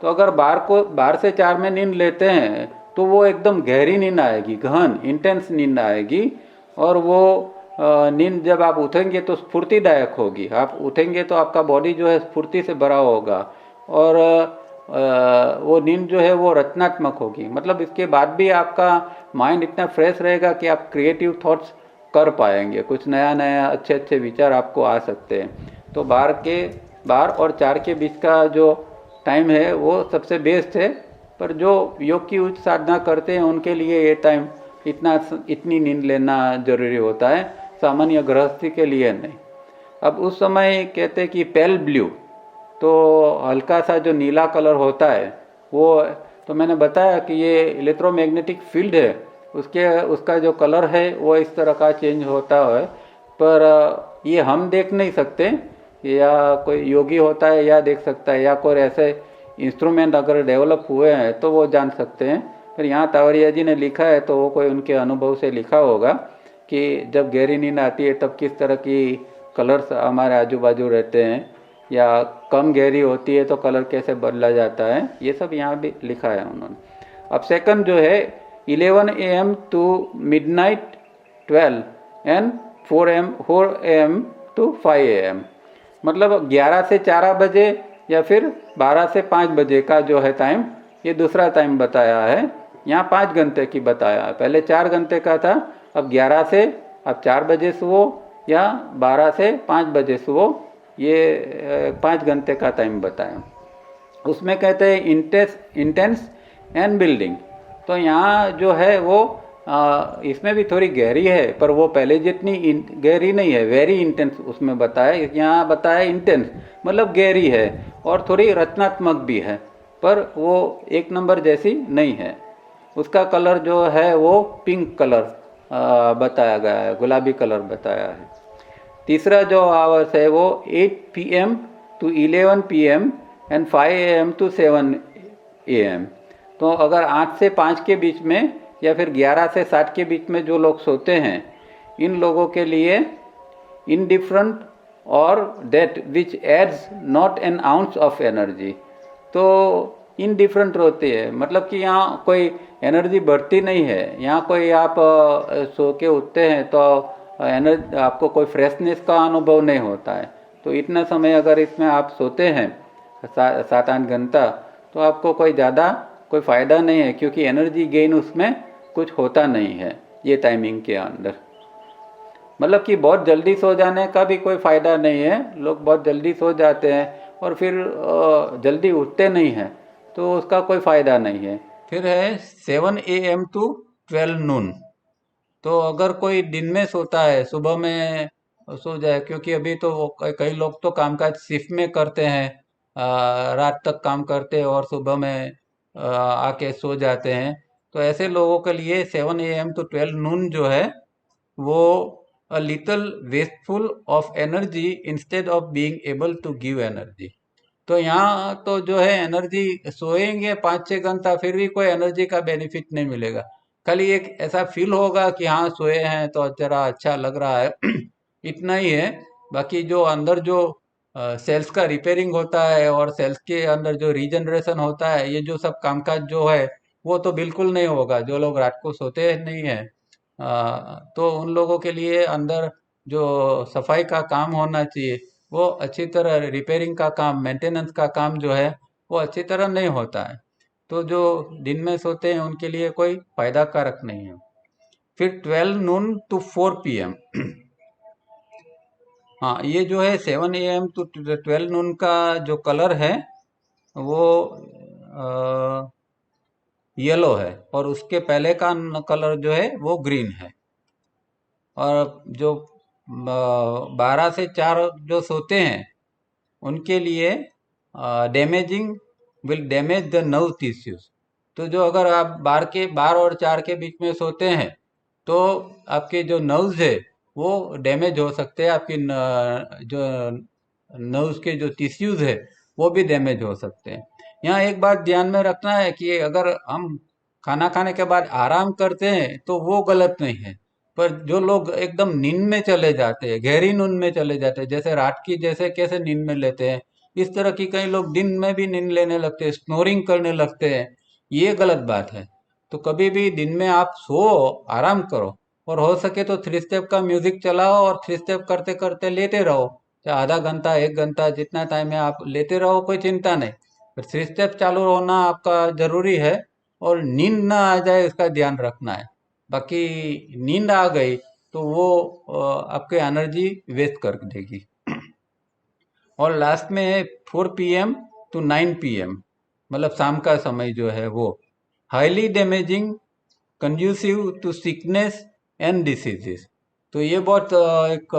तो अगर 12 से 4 में नींद लेते हैं तो वो एकदम गहरी नींद आएगी, गहन इंटेंस नींद आएगी, और वो नींद जब आप उठेंगे तो स्फूर्तिदायक होगी। आप उठेंगे तो आपका बॉडी जो है स्फूर्ति से भरा होगा, और वो नींद जो है वो रचनात्मक होगी। मतलब इसके बाद भी आपका माइंड इतना फ्रेश रहेगा कि आप क्रिएटिव थॉट्स कर पाएंगे, कुछ नया नया अच्छे अच्छे विचार आपको आ सकते हैं। तो 12 और 4 के बीच का जो टाइम है वो सबसे बेस्ट है, पर जो योग की उच्च साधना करते हैं उनके लिए ये टाइम इतनी नींद लेना जरूरी होता है, सामान्य गृहस्थी के लिए नहीं। अब उस समय कहते हैं कि पेल ब्लू, तो हल्का सा जो नीला कलर होता है वो, तो मैंने बताया कि ये इलेक्ट्रोमैग्नेटिक फील्ड है उसका जो कलर है वो इस तरह का चेंज होता है। पर ये हम देख नहीं सकते, या कोई योगी होता है या देख सकता है, या कोई ऐसे इंस्ट्रूमेंट अगर डेवलप हुए हैं तो वो जान सकते हैं। पर यहाँ तावरिया जी ने लिखा है तो वो कोई उनके अनुभव से लिखा होगा कि जब गहरी नींद आती है तब किस तरह की कलर्स हमारे आजू बाजू रहते हैं, या कम गहरी होती है तो कलर कैसे बदला जाता है, ये सब यहाँ भी लिखा है उन्होंने। अब सेकंड जो है 11 AM टू मिडनाइट 12 एंड 4 AM टू 5 AM, मतलब 11 से 4 बजे या फिर 12 से 5 बजे का जो है टाइम, ये दूसरा टाइम बताया है। यहाँ 5 घंटे की बताया है, पहले 4 घंटे का था, अब 11 से अब 4 बजे सुबह या 12 से 5 बजे सुबह, ये 5 घंटे का टाइम बताया। उसमें कहते हैं इंटेंस एंड बिल्डिंग, तो यहाँ जो है वो इसमें भी थोड़ी गहरी है, पर वो पहले जितनी गहरी नहीं है, वेरी इंटेंस उसमें बताया। यहाँ बताया इंटेंस मतलब गहरी है और थोड़ी रचनात्मक भी है, पर वो एक नंबर जैसी नहीं है। उसका कलर जो है वो पिंक कलर बताया गया है, गुलाबी कलर बताया है। तीसरा जो आवर्स है वो 8 PM to 11 PM and 5 AM to 7 AM। तो अगर 8 से 5 के बीच में या फिर 11 से 7 के बीच में जो लोग सोते हैं, इन लोगों के लिए इनडिफरेंट और that which adds not an ounce of energy, तो इनडिफरेंट होती है, मतलब कि यहाँ कोई एनर्जी बढ़ती नहीं है। यहाँ कोई आप सो के उठते हैं तो एनर्जी आपको कोई फ्रेशनेस का अनुभव नहीं होता है। तो इतना समय अगर इसमें आप सोते हैं 7-8 घंटा, तो आपको कोई ज़्यादा कोई फ़ायदा नहीं है, क्योंकि एनर्जी गेन उसमें कुछ होता नहीं है ये टाइमिंग के अंदर। मतलब कि बहुत जल्दी सो जाने का भी कोई फ़ायदा नहीं है, लोग बहुत जल्दी सो जाते हैं और फिर जल्दी उठते नहीं हैं, तो उसका कोई फ़ायदा नहीं है। फिर है 7 AM टू 12 नून। तो अगर कोई दिन में सोता है, सुबह में सो जाए, क्योंकि अभी तो कई लोग तो कामकाज शिफ्ट में करते हैं, रात तक काम करते हैं और सुबह में आके सो जाते हैं। तो ऐसे लोगों के लिए 7 AM टू 12 नून जो है वो a little wasteful of energy instead of being able to give energy. तो यहाँ तो जो है एनर्जी, सोएंगे 5-6 घंटा फिर भी कोई एनर्जी का बेनिफिट नहीं मिलेगा। खाली एक ऐसा फील होगा कि हाँ सोए हैं तो जरा अच्छा लग रहा है इतना ही है। बाकी जो अंदर जो सेल्स का रिपेयरिंग होता है और सेल्स के अंदर जो रीजनरेशन होता है, ये जो सब कामकाज जो है वो तो बिल्कुल नहीं होगा। जो लोग रात को सोते नहीं है, तो उन लोगों के लिए अंदर जो सफाई का काम होना चाहिए, वो अच्छी तरह रिपेयरिंग का काम, मेंटेनेंस का काम जो है वो अच्छी तरह नहीं होता है। तो जो दिन में सोते हैं उनके लिए कोई फायदा कारक नहीं है। फिर 12 नून टू 4 PM। हाँ, ये जो है 7 AM टू 12 नून का जो कलर है वो येलो है, और उसके पहले का कलर जो है वो ग्रीन है। और जो 12 से 4 जो सोते हैं उनके लिए damaging will damage the nerve tissues. तो जो अगर आप 12 और 4 के बीच में सोते हैं तो आपके जो नर्व्स है वो डैमेज हो सकते हैं, आपकी जो नर्व्स के जो टिश्यूज है वो भी डैमेज हो सकते हैं। यहाँ एक बात ध्यान में रखना है कि अगर हम खाना खाने के बाद आराम करते हैं तो वो गलत नहीं है, पर जो लोग एकदम नींद में चले जाते हैं, गहरी नींद में चले जाते हैं, जैसे रात की जैसे कैसे नींद में लेते हैं, इस तरह की कई लोग दिन में भी नींद लेने लगते हैं, स्नोरिंग करने लगते हैं, ये गलत बात है। तो कभी भी दिन में आप सो, आराम करो, और हो सके तो 3 स्टेप का म्यूजिक चलाओ और 3 स्टेप करते करते लेटे रहो, चाहे आधा घंटा 1 घंटा जितना टाइम है आप लेते रहो, कोई चिंता नहीं। पर 3 स्टेप चालू होना आपका जरूरी है, और नींद ना आ जाए इसका ध्यान रखना है। बाकी नींद आ गई तो वो आपके एनर्जी वेस्ट कर देगी। और लास्ट में है 4 PM टू 9 PM, मतलब शाम का समय जो है वो highly damaging conducive to sickness and diseases. तो ये बहुत एक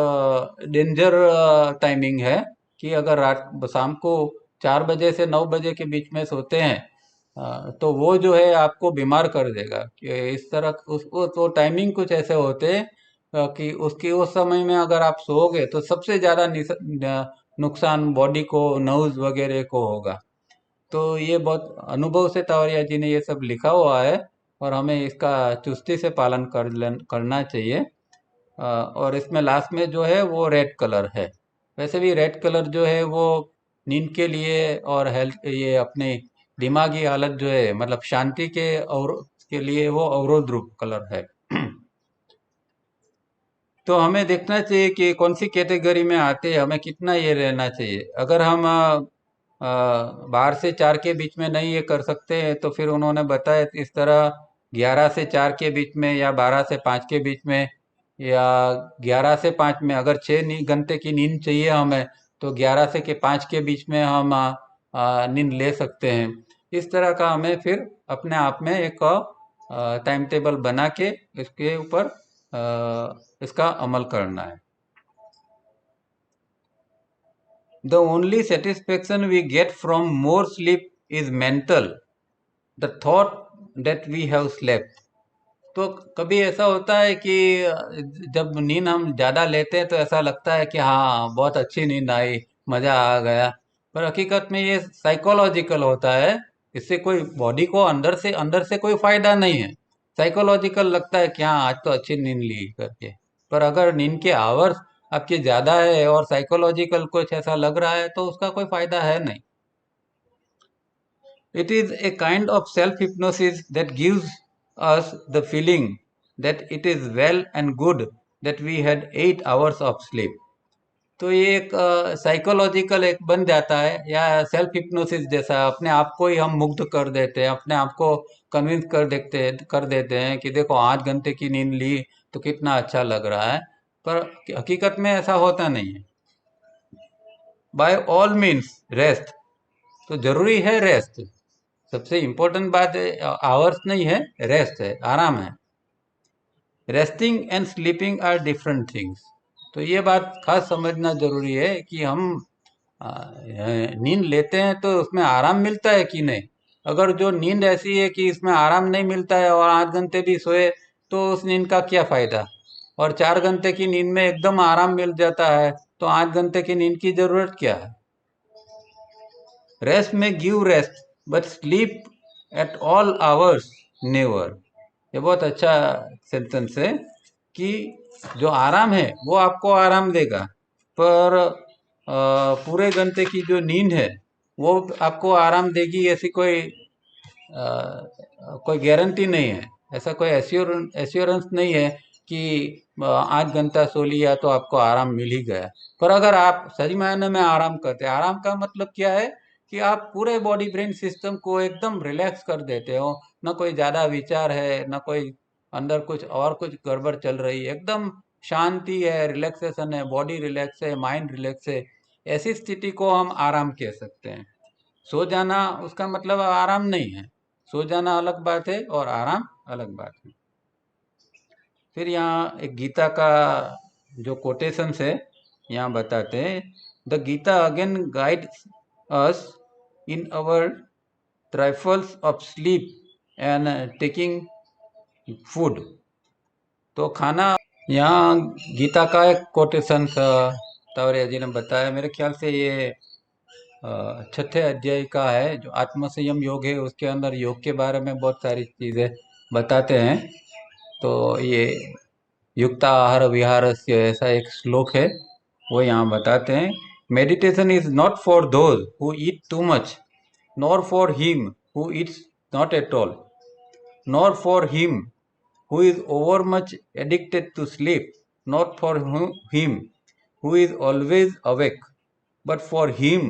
डेंजर टाइमिंग है कि अगर रात शाम को 4 बजे से 9 बजे के बीच में सोते हैं तो वो जो है आपको बीमार कर देगा कि इस तरह उसको तो टाइमिंग कुछ ऐसे होते हैं कि उसकी उस समय में अगर आप सोओगे तो सबसे ज़्यादा नुकसान बॉडी को नर्व्स वगैरह को होगा। तो ये बहुत अनुभव से तावरिया जी ने ये सब लिखा हुआ है और हमें इसका चुस्ती से पालन करना चाहिए। और इसमें लास्ट में जो है वो रेड कलर है। वैसे भी रेड कलर जो है वो नींद के लिए और हेल्थ ये अपने दिमागी हालत जो है मतलब शांति के और के लिए वो अवरोध रूप कलर है। तो हमें देखना चाहिए कि कौन सी कैटेगरी में आते हैं, हमें कितना ये रहना चाहिए। अगर हम बारह से चार के बीच में नहीं ये कर सकते हैं तो फिर उन्होंने बताया इस तरह 11 से 4 के बीच में या 12 से 5 के बीच में या 11 से 5 में अगर 6 घंटे की नींद चाहिए हमें तो 11 से के 5 के बीच में हम नींद ले सकते हैं। इस तरह का हमें फिर अपने आप में एक टाइम टेबल बना के इसके ऊपर इसका अमल करना है। The only satisfaction we get from more sleep is mental. The thought that we have slept. तो कभी ऐसा होता है कि जब नींद हम ज़्यादा लेते हैं तो ऐसा लगता है कि हाँ बहुत अच्छी नींद आई, मज़ा आ गया। पर हकीकत में ये साइकोलॉजिकल होता है। इससे कोई बॉडी को अंदर से कोई फायदा नहीं है। साइकोलॉजिकल लगता है कि हाँ आज तो अच्छी नींद ली करके। पर अगर नींद के आवर्स आपके ज़्यादा है और साइकोलॉजिकल कुछ ऐसा लग रहा है तो उसका कोई फायदा है नहीं। It is a kind of self-hypnosis that gives us the feeling that it is well and good that we had 8 hours of sleep. तो ये एक साइकोलॉजिकल एक बन जाता है या सेल्फ हिप्नोसिस जैसा अपने आप को ही हम मुग्ध कर देते हैं, अपने आप को कन्विंस कर देते हैं कि देखो 8 घंटे की नींद ली तो कितना अच्छा लग रहा है। पर हकीकत में ऐसा होता नहीं है। बाय ऑल मीन्स रेस्ट, तो जरूरी है रेस्ट। सबसे इम्पोर्टेंट बात है आवर्स नहीं है, रेस्ट है, आराम है। Resting and sleeping are different things. तो ये बात खास समझना जरूरी है कि हम नींद लेते हैं तो उसमें आराम मिलता है कि नहीं। अगर जो नींद ऐसी है कि इसमें आराम नहीं मिलता है और 8 घंटे भी सोए तो उस नींद का क्या फायदा। और 4 घंटे की नींद में एकदम आराम मिल जाता है तो 8 घंटे की नींद की जरूरत क्या है। रेस्ट में give rest but sleep at all hours never. ये बहुत अच्छा सेंटेंस है कि जो आराम है वो आपको आराम देगा, पर पूरे घंटे की जो नींद है वो आपको आराम देगी ऐसी कोई गारंटी नहीं है। ऐसा कोई एश्योरेंस नहीं है कि 8 घंटा सो लिया तो आपको आराम मिल ही गया। पर अगर आप सही मायने में आराम करते हैं, आराम का मतलब क्या है कि आप पूरे बॉडी ब्रेन सिस्टम को एकदम रिलैक्स कर देते हो। ना कोई ज़्यादा विचार है, ना कोई अंदर कुछ गड़बड़ चल रही है, एकदम शांति है, रिलैक्सेशन है, बॉडी रिलैक्स है, माइंड रिलैक्स है। ऐसी स्थिति को हम आराम कह सकते हैं। सो जाना उसका मतलब आराम नहीं है। सो जाना अलग बात है और आराम अलग बात है। फिर यहाँ एक गीता का जो कोटेशन है यहाँ बताते हैं, the Gita again guides us in our trifles of sleep and taking food. तो खाना, यहाँ गीता का एक कोटेशन तावरिया जी ने बताया, मेरे ख्याल से ये छठे अध्याय का है जो आत्म संयम योग है, उसके अंदर योग के बारे में बहुत सारी चीजें बताते हैं। तो ये युक्ताहार विहारस्य ऐसा एक श्लोक है वो यहाँ बताते हैं, meditation is not for those who eat too much nor for him who eats not at all nor for him who is over much addicted to sleep not for him who is always awake but for him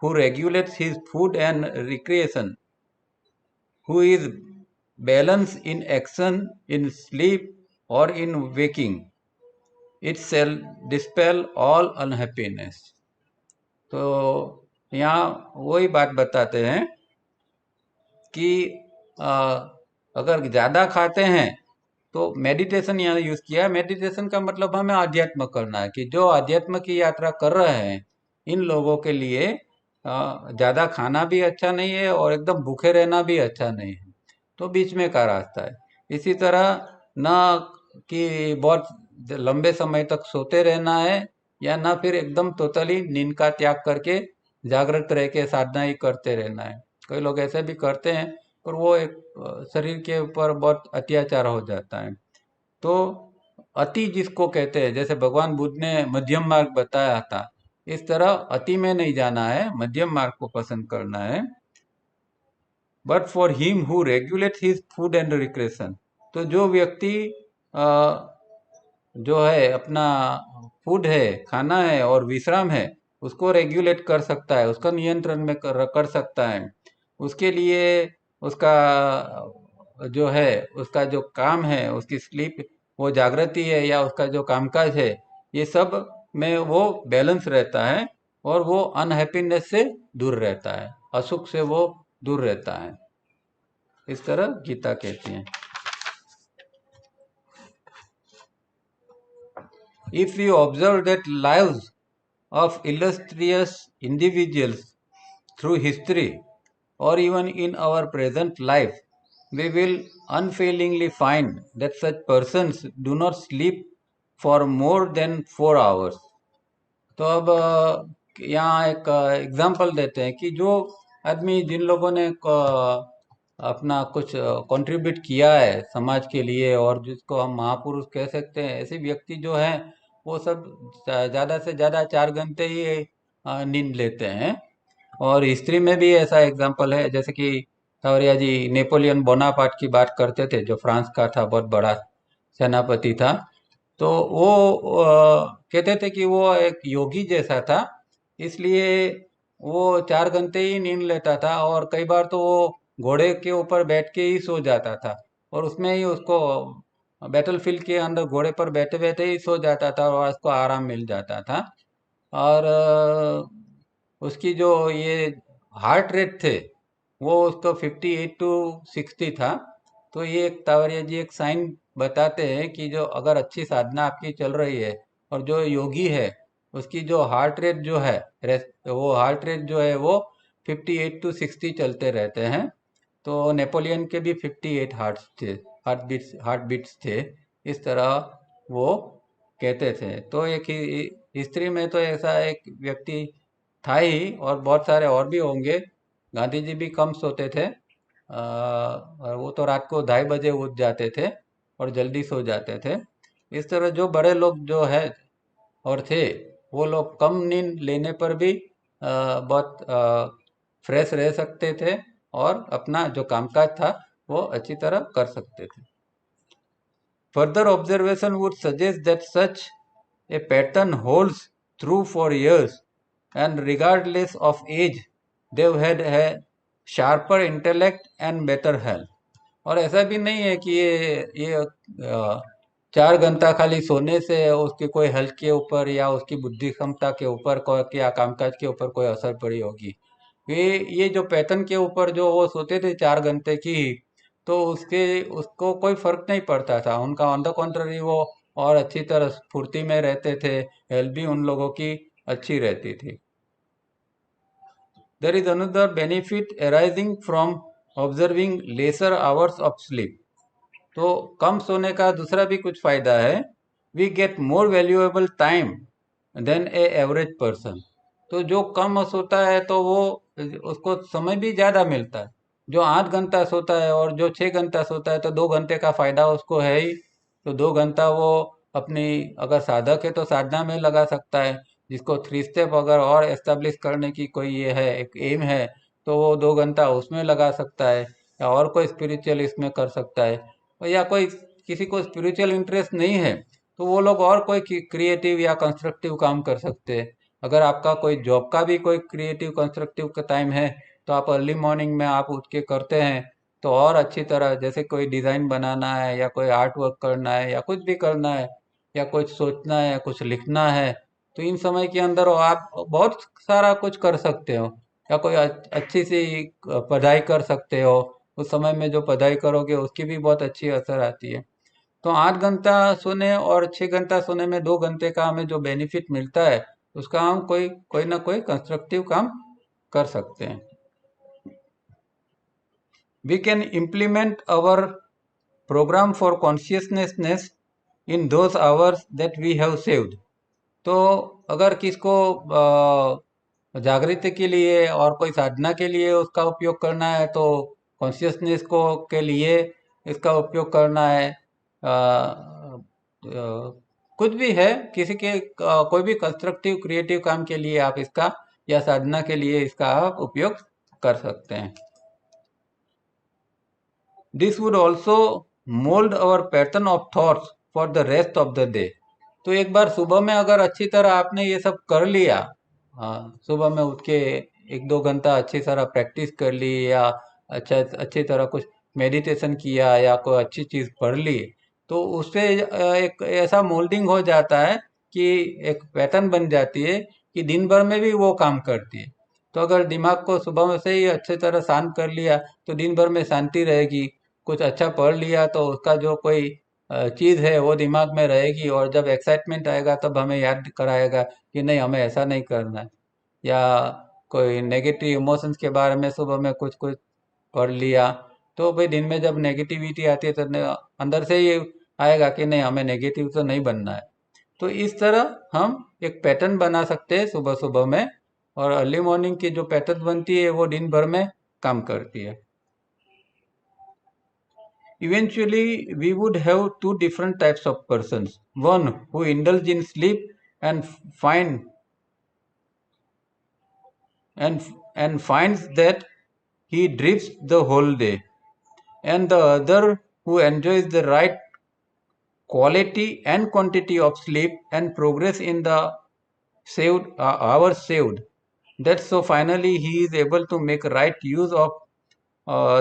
who regulates his food and recreation, who is balanced in action, in sleep, or in waking, it shall dispel all unhappiness. तो यहाँ वही बात बताते हैं कि अगर ज़्यादा खाते हैं तो मेडिटेशन यहाँ यूज़ किया है। मेडिटेशन का मतलब हमें आध्यात्म करना है कि जो आध्यात्म की यात्रा कर रहे हैं इन लोगों के लिए ज़्यादा खाना भी अच्छा नहीं है और एकदम भूखे रहना भी अच्छा नहीं है, तो बीच में का रास्ता है। इसी तरह ना कि बहुत लंबे समय तक सोते रहना है, या ना फिर एकदम टोटली नींद का त्याग करके जागृत रह के साधना ही करते रहना है। कई लोग ऐसे भी करते हैं, पर वो एक शरीर के ऊपर बहुत अत्याचार हो जाता है। तो अति जिसको कहते हैं, जैसे भगवान बुद्ध ने मध्यम मार्ग बताया था, इस तरह अति में नहीं जाना है, मध्यम मार्ग को पसंद करना है। But for him who regulate his food and recreation, तो जो व्यक्ति अ, जो है अपना फूड है, खाना है और विश्राम है, उसको रेगुलेट कर सकता है, उसका नियंत्रण में कर सकता है, उसके लिए उसका जो है, उसका जो काम है, उसकी स्लीप, वो जागृति है या उसका जो कामकाज है, ये सब में वो बैलेंस रहता है और वो अनहैप्पीनेस से दूर रहता है, असुख से वो दूर रहता है। इस तरह गीता कहती है। If we observe that lives of illustrious individuals through history or even in our present life, we will unfailingly find that such persons do not sleep for more than 4 hours. तो अब यहाँ एक एग्जाम्पल देते हैं कि जो आदमी, जिन लोगों ने अपना कुछ कंट्रीब्यूट किया है समाज के लिए और जिसको हम महापुरुष कह सकते हैं, ऐसे व्यक्ति जो हैं वो सब ज़्यादा से ज़्यादा 4 घंटे ही नींद लेते हैं। और हिस्ट्री में भी ऐसा एग्जाम्पल है, जैसे कि सावरिया जी नेपोलियन बोनापार्ट की बात करते थे, जो फ्रांस का था, बहुत बड़ा सेनापति था। तो वो कहते थे कि वो एक योगी जैसा था, इसलिए वो 4 घंटे ही नींद लेता था और कई बार तो वो घोड़े के ऊपर बैठ के ही सो जाता था और उसमें ही उसको बैटलफील्ड के अंदर घोड़े पर बैठे बैठे ही सो जाता था और उसको आराम मिल जाता था। और उसकी जो ये हार्ट रेट थे, वो उसको 58 to 60 था। तो ये एक तावरिया जी एक साइन बताते हैं कि जो अगर अच्छी साधना आपकी चल रही है और जो योगी है, उसकी जो हार्ट रेट जो है, वो हार्ट रेट जो है वो 58 to 60 चलते रहते हैं। तो नेपोलियन के भी 58 हार्ट्स थे, हार्ट बीट्स थे। इस तरह वो कहते थे। तो एक ही हिस्ट्री में तो ऐसा एक व्यक्ति था ही, और बहुत सारे और भी होंगे। गांधी जी भी कम सोते थे, और वो तो रात को 2:30 बजे उठ जाते थे और जल्दी सो जाते थे। इस तरह जो बड़े लोग जो है और थे, वो लोग कम नींद लेने पर भी बहुत फ्रेश रह सकते थे और अपना जो कामकाज था वो अच्छी तरह कर सकते थे। Further observation would suggest that such a pattern holds true for years, and regardless of age, they had a sharper intellect and better health. और ऐसा भी नहीं है कि ये 4 घंटा खाली सोने से उसकी कोई हेल्थ के ऊपर या उसकी बुद्धि क्षमता के ऊपर या कामकाज के ऊपर कोई असर पड़ी होगी। ये जो पैटर्न के ऊपर जो वो सोते थे 4 घंटे की, तो उसको कोई फर्क नहीं पड़ता था उनका। ऑन द कॉन्ट्ररी वो और अच्छी तरह स्फूर्ति में रहते थे, हेल्थ भी उन लोगों की अच्छी रहती थी। There is another benefit arising from observing lesser hours of sleep. तो कम सोने का दूसरा भी कुछ फायदा है। We get more valuable time than a average person. तो जो कम सोता है तो वो उसको समय भी ज़्यादा मिलता है। जो 8 घंटा सोता है और जो 6 घंटा सोता है, तो 2 घंटे का फायदा उसको है ही। तो 2 घंटा वो अपनी, अगर साधक है तो साधना में लगा सकता है। जिसको 3 स्टेप अगर और एस्टेब्लिश करने की कोई ये है, एक एम है, तो वो 2 घंटा उसमें लगा सकता है, या और कोई स्पिरिचुअल इसमें कर सकता है। और या कोई किसी को स्पिरिचुअल इंटरेस्ट नहीं है, तो वो लोग और कोई क्रिएटिव या कंस्ट्रक्टिव काम कर सकते हैं। अगर आपका कोई जॉब का भी कोई क्रिएटिव कंस्ट्रक्टिव का टाइम है, तो आप अर्ली मॉर्निंग में आप उठ के करते हैं, तो और अच्छी तरह, जैसे कोई डिज़ाइन बनाना है या कोई आर्ट वर्क करना है या कुछ भी करना है या कुछ सोचना है या कुछ लिखना है, तो इन समय के अंदर आप बहुत सारा कुछ कर सकते हो। या कोई अच्छी सी पढ़ाई कर सकते हो, उस समय में जो पढ़ाई करोगे उसकी भी बहुत अच्छी असर आती है। तो 8 घंटा सोने और 6 घंटा सोने में 2 घंटे का हमें जो बेनिफिट मिलता है, उसका हम कोई कोई ना कोई कंस्ट्रक्टिव काम कर सकते हैं। We can implement our program for consciousness in those hours that we have saved. तो अगर किसको जागृति के लिए और कोई साधना के लिए उसका उपयोग करना है तो कॉन्शियसनेस को के लिए इसका उपयोग करना है। कुछ भी है, किसी के कोई भी कंस्ट्रक्टिव क्रिएटिव काम के लिए आप इसका या साधना के लिए इसका आप उपयोग कर सकते हैं। This would also mould our pattern of thoughts for the rest of the day. तो एक बार सुबह में अगर अच्छी तरह आपने ये सब कर लिया, सुबह में उठ के 1-2 घंटा अच्छी तरह प्रैक्टिस कर ली या अच्छी तरह कुछ मेडिटेशन किया या कोई अच्छी चीज़ पढ़ ली, तो उससे एक ऐसा मोल्डिंग हो जाता है कि एक पैटर्न बन जाती है कि दिन भर में भी वो काम करती है। तो अगर दिमाग को सुबह में से ही अच्छी तरह शांत कर लिया तो दिन भर में शांति रहेगी। कुछ अच्छा पढ़ लिया तो उसका जो कोई चीज़ है वो दिमाग में रहेगी और जब एक्साइटमेंट आएगा तब हमें याद कराएगा कि नहीं, हमें ऐसा नहीं करना है। या कोई नेगेटिव इमोशंस के बारे में सुबह में कुछ कुछ पढ़ लिया तो भाई दिन में जब नेगेटिविटी आती है तो अंदर से ही आएगा कि नहीं, हमें नेगेटिव तो नहीं बनना है। तो इस तरह हम एक पैटर्न बना सकते हैं सुबह सुबह में, और अर्ली मॉर्निंग की जो पैटर्न बनती है वो दिन भर में काम करती है। Eventually, we would have two different types of persons. One who indulge in sleep and find and finds that he drifts the whole day, and the other who enjoys the right quality and quantity of sleep and progress in the saved hours saved. That so finally he is able to make right use of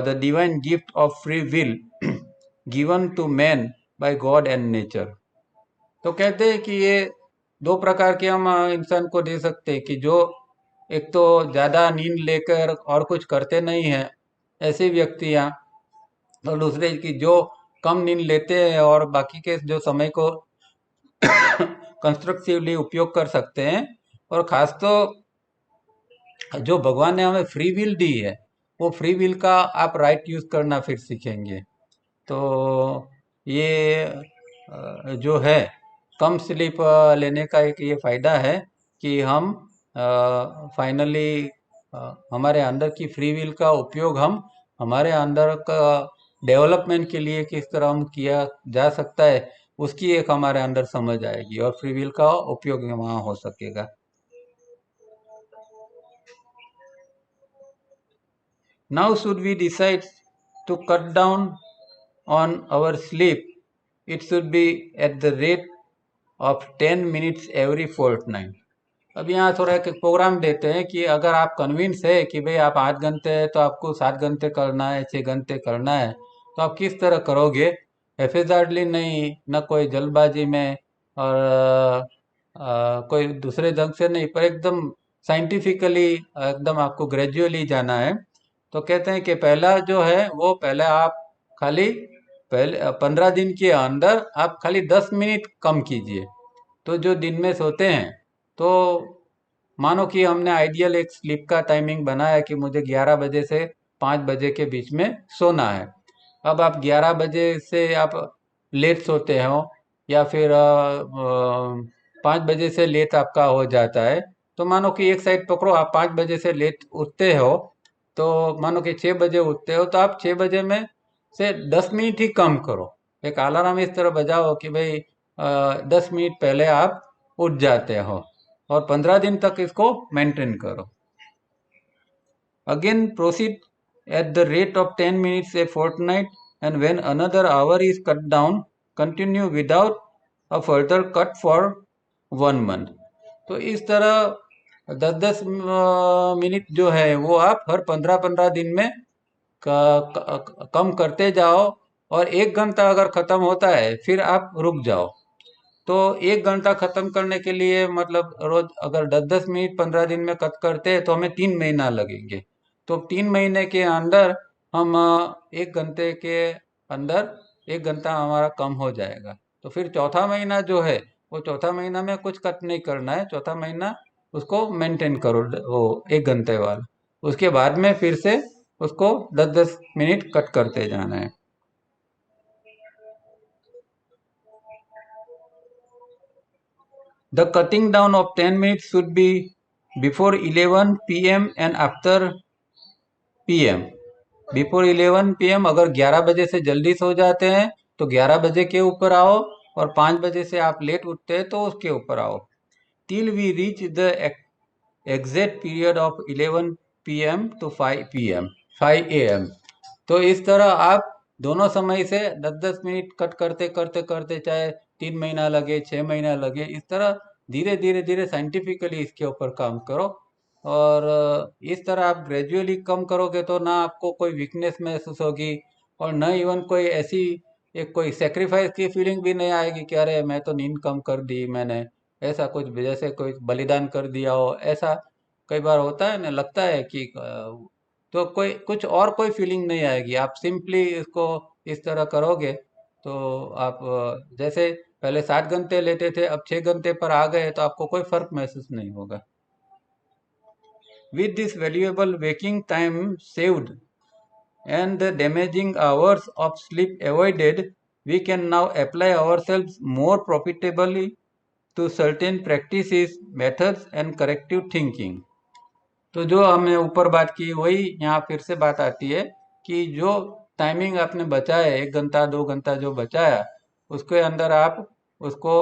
the divine gift of free will given to man by God and nature. तो कहते हैं कि ये दो प्रकार के हम इंसान को दे सकते हैं कि जो एक तो ज़्यादा नींद लेकर और कुछ करते नहीं हैं ऐसे व्यक्तियाँ, और दूसरे की जो कम नींद लेते हैं और बाकी के जो समय को कंस्ट्रक्टिवली उपयोग कर सकते हैं। और ख़ास तो जो भगवान ने हमें फ्री विल दी है वो फ्री विल का आप राइट यूज़ करना फिर सीखेंगे। तो ये जो है कम स्लीप लेने का एक ये फ़ायदा है कि हम फाइनली हमारे अंदर की फ्री विल का उपयोग हम हमारे अंदर का डेवलपमेंट के लिए किस तरह हम किया जा सकता है उसकी एक हमारे अंदर समझ आएगी और फ्री विल का उपयोग वहाँ हो सकेगा। Now should we decide to cut down on our sleep, it should be at the rate of 10 minutes every fortnight. अब यहाँ थोड़ा एक प्रोग्राम देते हैं कि अगर आप कन्विंस है कि भाई आप 8 घंटे है तो आपको 7 घंटे करना है, 6 घंटे करना है, तो आप किस तरह करोगे? हैफेज़ार्डली नहीं, न कोई जल्दबाजी में और कोई दूसरे ढंग से नहीं, पर एकदम साइंटिफिकली एकदम आपको ग्रेजुअली जाना है। तो कहते हैं कि पहला जो है वो पहले आप खाली पहले 15 दिन के अंदर आप खाली 10 मिनट कम कीजिए। तो जो दिन में सोते हैं तो मानो कि हमने आइडियल एक स्लीप का टाइमिंग बनाया कि मुझे 11 बजे से 5 बजे के बीच में सोना है। अब आप 11 बजे से आप लेट सोते हो या फिर 5 बजे से लेट आपका हो जाता है, तो मानो कि एक साइड पकड़ो, आप 5 बजे से लेट उठते हो तो मानो कि 6 बजे उठते हो तो आप 6 बजे में से 10 मिनट ही कम करो। एक अलार्म इस तरह बजाओ कि भाई 10 मिनट पहले आप उठ जाते हो और 15 दिन तक इसको मेंटेन करो। Again proceed at the rate of 10 minutes a fortnight, and when another hour is cut down, continue without a further cut for 1 month. तो इस तरह 10-10 मिनट जो है वो आप हर 15-15 दिन में कम करते जाओ, और 1 घंटा अगर ख़त्म होता है फिर आप रुक जाओ। तो 1 घंटा ख़त्म करने के लिए मतलब रोज अगर 10-10 मिनट 15 दिन में कट करते हैं तो हमें 3 महीना लगेंगे। तो 3 महीने के अंदर हम 1 घंटे के अंदर 1 घंटा हमारा कम हो जाएगा। तो फिर चौथा महीना जो है वो चौथा महीना में कुछ कट नहीं करना है, चौथा महीना उसको मेंटेन करो वो 1 घंटे वाला। उसके बाद में फिर से उसको 10-10 मिनट कट करते जाना है। The cutting down of 10 minutes should be before 11 p.m. and after p.m. Before 11 p.m. अगर 11 बजे से जल्दी सो जाते हैं तो 11 बजे के ऊपर आओ, और 5 बजे से आप लेट उठते हैं तो उसके ऊपर आओ। Till we reach the exact period of 11 p.m. to 5 a.m. तो इस तरह आप दोनों समय से 10-10 मिनट कट करते करते करते, चाहे 3 महीना लगे 6 महीना लगे, इस तरह धीरे धीरे धीरे साइंटिफिकली इसके ऊपर काम करो। और इस तरह आप ग्रेजुअली कम करोगे तो ना आपको कोई वीकनेस महसूस होगी, और न इवन कोई ऐसी एक कोई सेक्रीफाइस की फीलिंग भी नहीं आएगी कि अरे मैं तो नींद कम कर दी मैंने, ऐसा कुछ जैसे कोई बलिदान कर दिया हो, ऐसा कई बार होता है ना, लगता है कि तो कोई कुछ और कोई फीलिंग नहीं आएगी। आप सिंपली इसको इस तरह करोगे तो आप जैसे पहले 7 घंटे लेते थे अब 6 घंटे पर आ गए तो आपको कोई फर्क महसूस नहीं होगा। With this valuable waking time saved and the damaging hours of sleep avoided, we can now apply ourselves more profitably to certain practices, methods and corrective thinking. तो जो हमने ऊपर बात की वही यहाँ फिर से बात आती है कि जो टाइमिंग आपने बचाया 1 घंटा 2 घंटा जो बचाया, उसके अंदर आप उसको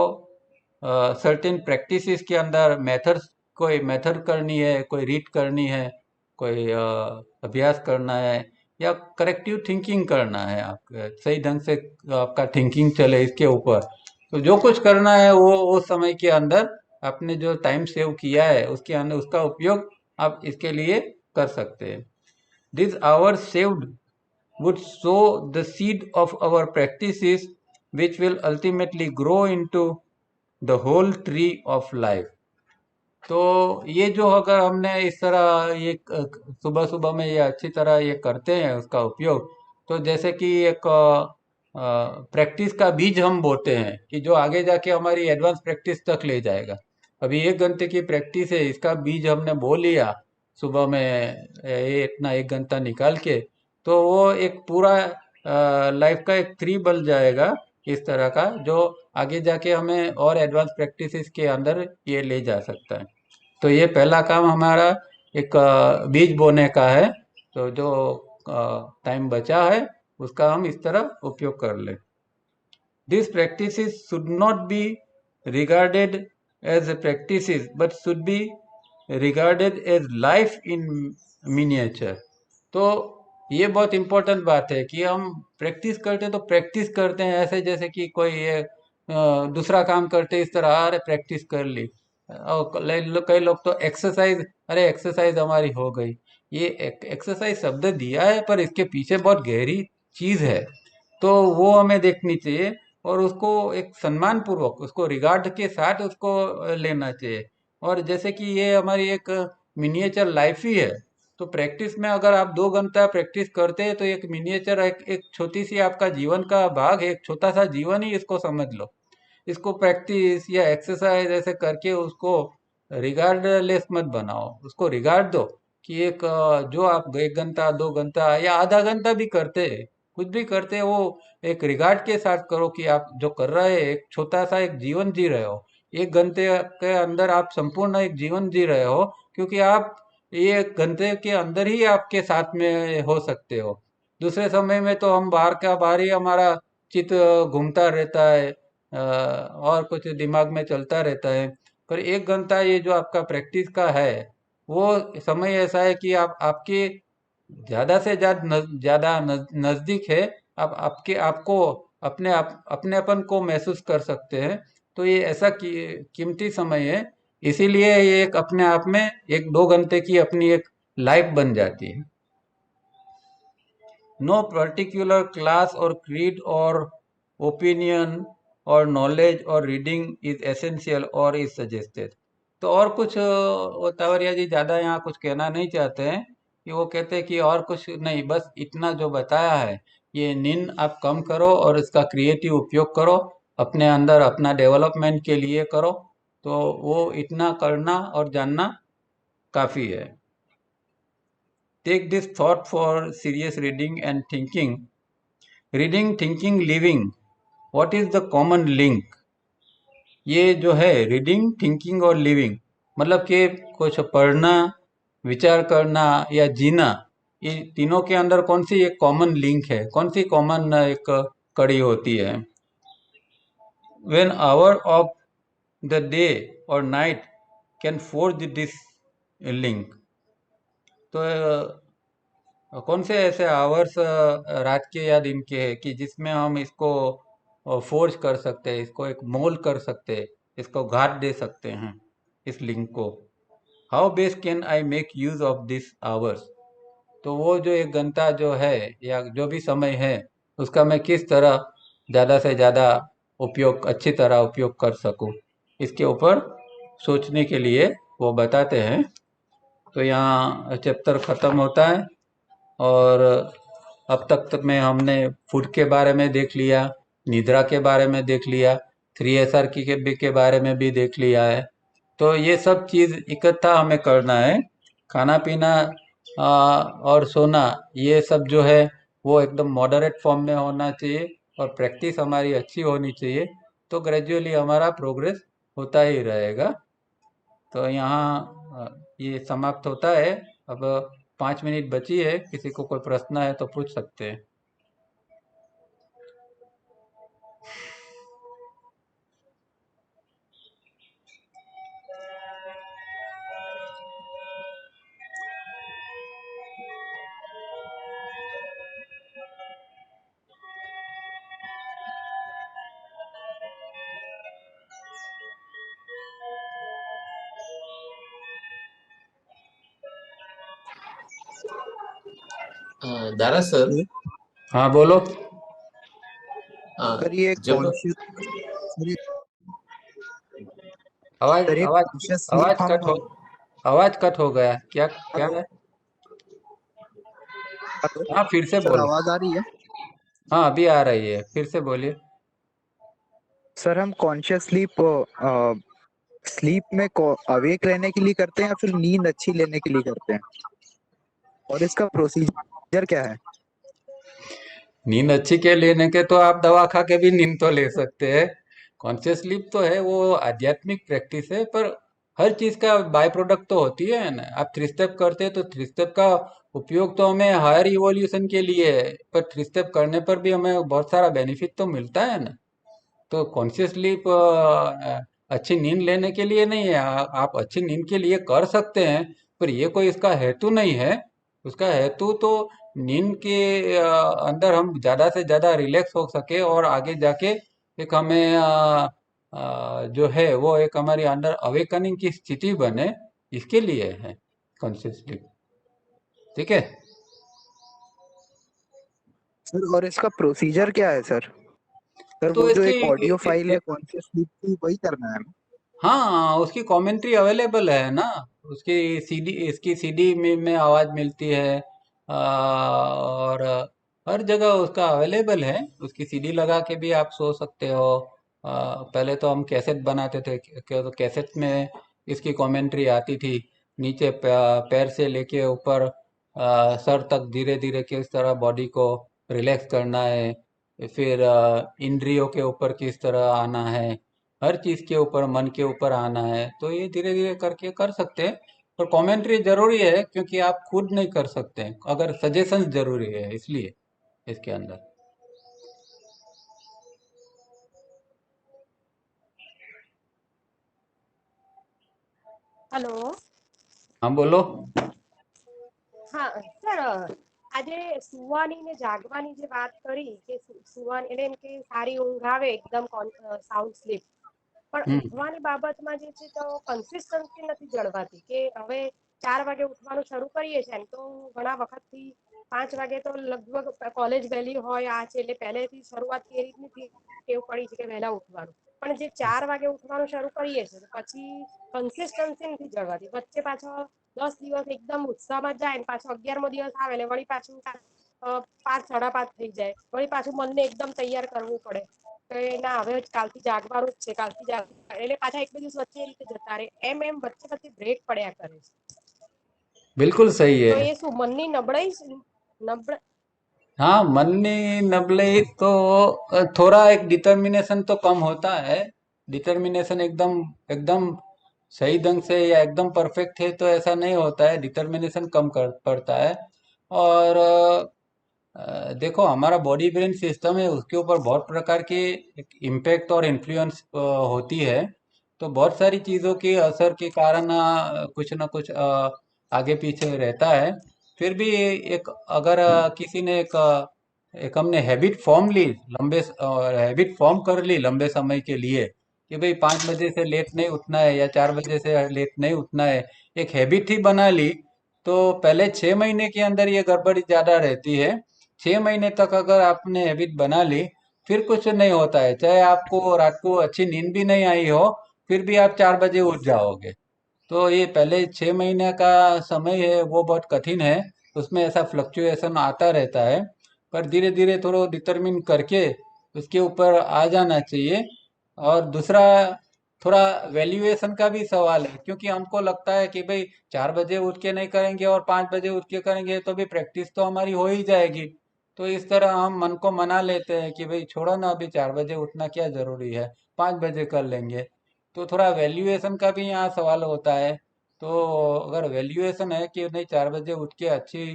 सर्टेन प्रैक्टिसेस के अंदर मेथड्स, कोई मेथड करनी है, कोई रीड करनी है, कोई अभ्यास करना है, या करेक्टिव थिंकिंग करना है, आप सही ढंग से आपका थिंकिंग चले इसके ऊपर। तो जो कुछ करना है वो उस समय के अंदर आपने जो टाइम सेव किया है उसके अंदर उसका उपयोग आप इसके लिए कर सकते हैं। This hour saved would sow the seed of our practices which will ultimately grow into the whole tree of life. तो ये जो अगर हमने इस तरह ये सुबह सुबह में ये अच्छी तरह ये करते हैं उसका उपयोग, तो जैसे कि एक प्रैक्टिस का बीज हम बोते हैं कि जो आगे जाके हमारी एडवांस प्रैक्टिस तक ले जाएगा। अभी 1 घंटे की प्रैक्टिस है, इसका बीज हमने बो लिया सुबह में ये इतना 1 घंटा निकाल के, तो वो एक पूरा लाइफ का एक ट्री बन जाएगा इस तरह का, जो आगे जाके हमें और एडवांस प्रैक्टिसेस के अंदर ये ले जा सकता है। तो ये पहला काम हमारा एक बीज बोने का है। तो जो टाइम बचा है उसका हम इस तरह उपयोग कर लें। These practices should not be regarded as practices but should be regarded as life in miniature. तो ये बहुत इम्पोर्टेंट बात है कि हम प्रैक्टिस करते तो प्रैक्टिस करते हैं ऐसे जैसे कि कोई ये दूसरा काम करते इस तरह, अरे प्रैक्टिस कर ली। और कई लोग तो एक्सरसाइज, अरे एक्सरसाइज हमारी हो गई। ये एक्सरसाइज शब्द दिया है पर इसके पीछे बहुत गहरी चीज है, तो वो हमें देखनी चाहिए और उसको एक सम्मान पूर्वक उसको रिगार्ड के साथ उसको लेना चाहिए। और जैसे कि ये हमारी एक मिनिएचर लाइफ ही है, तो प्रैक्टिस में अगर आप 2 घंटा प्रैक्टिस करते हैं तो एक मिनिएचर एक छोटी सी आपका जीवन का भाग है, एक छोटा सा जीवन ही इसको समझ लो। इसको प्रैक्टिस या एक्सरसाइज ऐसे करके उसको रिगार्डलेस मत बनाओ, उसको रिगार्ड दो कि एक जो आप 1 घंटा 2 घंटा या आधा घंटा भी करते हैं, कुछ भी करते हैं, वो एक रिगार्ड के साथ करो कि आप जो कर रहे हैं एक छोटा सा एक जीवन जी रहे हो। 1 घंटे के अंदर आप संपूर्ण एक जीवन जी रहे हो, क्योंकि आप ये 1 घंटे के अंदर ही आपके साथ में हो सकते हो। दूसरे समय में तो हम बाहर का बाहर ही हमारा चित्त घूमता रहता है, और कुछ दिमाग में चलता रहता है। पर 1 घंटा ये जो आपका प्रैक्टिस का है वो समय ऐसा है कि आप आपके ज़्यादा से ज़्यादा नज़दीक है, आप आपके आपको अपनेपन को महसूस कर सकते हैं। तो ये ऐसा कीमती समय है, इसीलिए ये एक अपने आप में 1-2 घंटे की अपनी एक लाइफ बन जाती है। नो पर्टिकुलर क्लास और क्रीड और ओपिनियन और नॉलेज और रीडिंग इज एसेंशियल और इज सजेस्टेड। तो और कुछ तावरिया जी ज़्यादा यहाँ कुछ कहना नहीं चाहते हैं, कि वो कहते हैं कि और कुछ नहीं, बस इतना जो बताया है, ये नींद आप कम करो और इसका क्रिएटिव उपयोग करो, अपने अंदर अपना डेवलपमेंट के लिए करो, तो वो इतना करना और जानना काफ़ी है। take this thought for serious reading and thinking. Reading, thinking, living. What is the common link? ये जो है रीडिंग, थिंकिंग और लिविंग, मतलब कि कुछ पढ़ना, विचार करना या जीना, ये तीनों के अंदर कौन सी एक कॉमन लिंक है, कौन सी कॉमन एक कड़ी होती है? When hour of the day or night can forge this link. तो कौन से ऐसे आवर्स रात के या दिन के हैं कि जिसमें हम इसको फोर्ज कर सकते हैं, इसको एक मोल कर सकते हैं, इसको घाट दे सकते हैं इस लिंक को। How best can I make use of this hours? तो वो जो एक घंटा जो है या जो भी समय है, उसका मैं किस तरह ज़्यादा से ज़्यादा उपयोग, अच्छी तरह उपयोग कर सकूं, इसके ऊपर सोचने के लिए वो बताते हैं। तो यहाँ चैप्टर ख़त्म होता है और अब तक में हमने फूड के बारे में देख लिया, निद्रा के बारे में देख लिया, 3SR के बारे में भी देख लिया है। तो ये सब चीज़ इकट्ठा हमें करना है। खाना पीना और सोना, ये सब जो है वो एकदम मॉडरेट फॉर्म में होना चाहिए और प्रैक्टिस हमारी अच्छी होनी चाहिए, तो ग्रेजुअली हमारा प्रोग्रेस होता ही रहेगा। तो यहाँ ये समाप्त होता है। अब 5 मिनट बची है, किसी को कोई प्रश्न है तो पूछ सकते हैं। दारा सर, हाँ बोलो। सर ये जब कॉन्शियस आवाज सर ये आवाज कॉन्शियस आवाज स्लीप कट हो, हम आवाज कट हो गया क्या? क्या हेलो, है? हेलो हाँ फिर से सर बोलो। आवाज आ रही है? हाँ अभी आ रही है, फिर से बोलिए। सर हम कॉन्शियस स्लीप स्लीप में अवेक रहने के लिए करते हैं या फिर नींद अच्छी लेने के लिए करते हैं, और इसका प्रोसीजर क्या है? नींद अच्छी के लेने के तो आप दवा खा के भी नींद तो ले सकते हैं। कॉन्शियस स्लीप तो है वो आध्यात्मिक प्रैक्टिस है, पर हर चीज का बाय प्रोडक्ट तो होती है ना। आप थ्री स्टेप करते हैं तो थ्री स्टेप का उपयोग तो हमें हायर इवोल्यूशन के लिए है, पर थ्री स्टेप करने पर भी हमें बहुत सारा बेनिफिट तो मिलता है ना। तो कॉन्शियस स्लीप अच्छी नींद लेने के लिए नहीं है, आप अच्छी नींद के लिए कर सकते हैं, पर ये कोई इसका हेतु नहीं है। उसका हेतु तो नींद के अंदर हम ज़्यादा से ज़्यादा रिलैक्स हो सके और आगे जाके एक हमें जो है वो एक हमारी अंडर अवेकनिंग की स्थिति बने, इसके लिए है कॉन्शियस स्लीप। ठीक है। सर और इसका प्रोसीजर क्या है सर? सर तो वो जो इसकी एक ऑडियो फाइल है कॉन्शियस स्लीप की, वही करना है हमें? हाँ उसकी कमेंट्री अवेलेबल है ना। उसकी सीडी, इसकी सीडी में आवाज मिलती है और हर जगह उसका अवेलेबल है। उसकी सीडी लगा के भी आप सो सकते हो। पहले तो हम कैसेट बनाते थे, तो कैसेट में इसकी कमेंट्री आती थी। नीचे पैर से लेके ऊपर सर तक धीरे धीरे किस तरह बॉडी को रिलैक्स करना है, फिर इंद्रियों के ऊपर किस तरह आना है, हर चीज के ऊपर, मन के ऊपर आना है। तो ये धीरे धीरे करके कर सकते हैं, पर कमेंट्री जरूरी है क्योंकि आप खुद नहीं कर सकते हैं, अगर सजेशंस जरूरी है इसलिए इसके अंदर। હલો. हाँ બોલો। હા સર, આજે સુવાની ને જાગવાની જે વાત કરી કે સુવાની એટલે એમ કે સારી ઊંઘ આવે એકદમ સાઉન્ડ સ્લીપ, પણ હમ ઉઠવાની બાબતમાં જે છે તો કન્સિસ્ટન્સી નથી જળવાતી કે હવે 4 વાગે ઉઠવાનું શરૂ કરીએ છીએ એમ તો ઘણા વખતથી 5 વાગે તો લગભગ કોલેજ વહેલી હોય આ છે એટલે પહેલેથી શરૂઆત એ રીતની ટેવ પડી છે કે વહેલા ઉઠવાનું, પણ જે 4 વાગે ઉઠવાનું શરૂ કરીએ છીએ તો પછી કન્સિસ્ટન્સી નથી જળવાતી, વચ્ચે પાછો 10 દિવસ એકદમ ઉત્સાહમાં જાય ને પાછો 11મો દિવસ આવે એટલે વળી પાછું 5 સાડા 5 થઈ જાય, વળી પાછું મનને એકદમ તૈયાર કરવું પડે કે ના હવે કાલથી જાગવાનું જ છે, કાલથી જાગ એટલે પાછા 1-2 દિવસ વચ્ચે એ રીતે જતા રહે, એમ વચ્ચે વચ્ચે બ્રેક પડ્યા કરે છે. बिल्कुल सही તો है। એ શું મનની નબળાઈ નબળાઈ हाँ, मननी नबले तो थोड़ा एक डिटर्मिनेशन तो कम होता है। डिटर्मिनेशन एकदम एकदम सही ढंग से या एकदम परफेक्ट है तो ऐसा नहीं होता है, डिटर्मिनेशन कम कर पड़ता है। और देखो हमारा बॉडी ब्रेन सिस्टम है, उसके ऊपर बहुत प्रकार की इम्पैक्ट और इन्फ्लुएंस होती है। तो बहुत सारी चीज़ों के असर के कारण कुछ ना कुछ आगे पीछे रहता है। फिर भी एक अगर किसी ने एक हमने हैबिट फॉर्म ली, लंबे हैबिट फॉर्म कर ली लंबे समय के लिए कि भाई 5 बजे से लेट नहीं उठना है या 4 बजे से लेट नहीं उठना है, एक हैबिट ही बना ली। तो पहले 6 महीने के अंदर ये गड़बड़ी ज़्यादा रहती है। 6 महीने तक अगर आपने हैबिट बना ली, फिर कुछ नहीं होता है, चाहे आपको रात को अच्छी नींद भी नहीं आई हो, फिर भी आप 4 बजे उठ जाओगे। तो ये पहले 6 महीने का समय है वो बहुत कठिन है, उसमें ऐसा फ्लक्चुएशन आता रहता है। पर धीरे धीरे थोड़ा डिटरमिन करके उसके ऊपर आ जाना चाहिए। और दूसरा, थोड़ा वैल्यूएशन का भी सवाल है, क्योंकि हमको लगता है कि भाई 4 बजे उठ के नहीं करेंगे और 5 बजे उठ के करेंगे तो भी प्रैक्टिस तो हमारी हो ही जाएगी। तो इस तरह हम मन को मना लेते हैं कि भाई छोड़ो ना, अभी 4 बजे उठना क्या जरूरी है, 5 बजे कर लेंगे। तो थोड़ा वैल्यूएशन का भी यहाँ सवाल होता है। तो अगर वैल्यूएशन है कि नहीं, 4 बजे उठ के अच्छी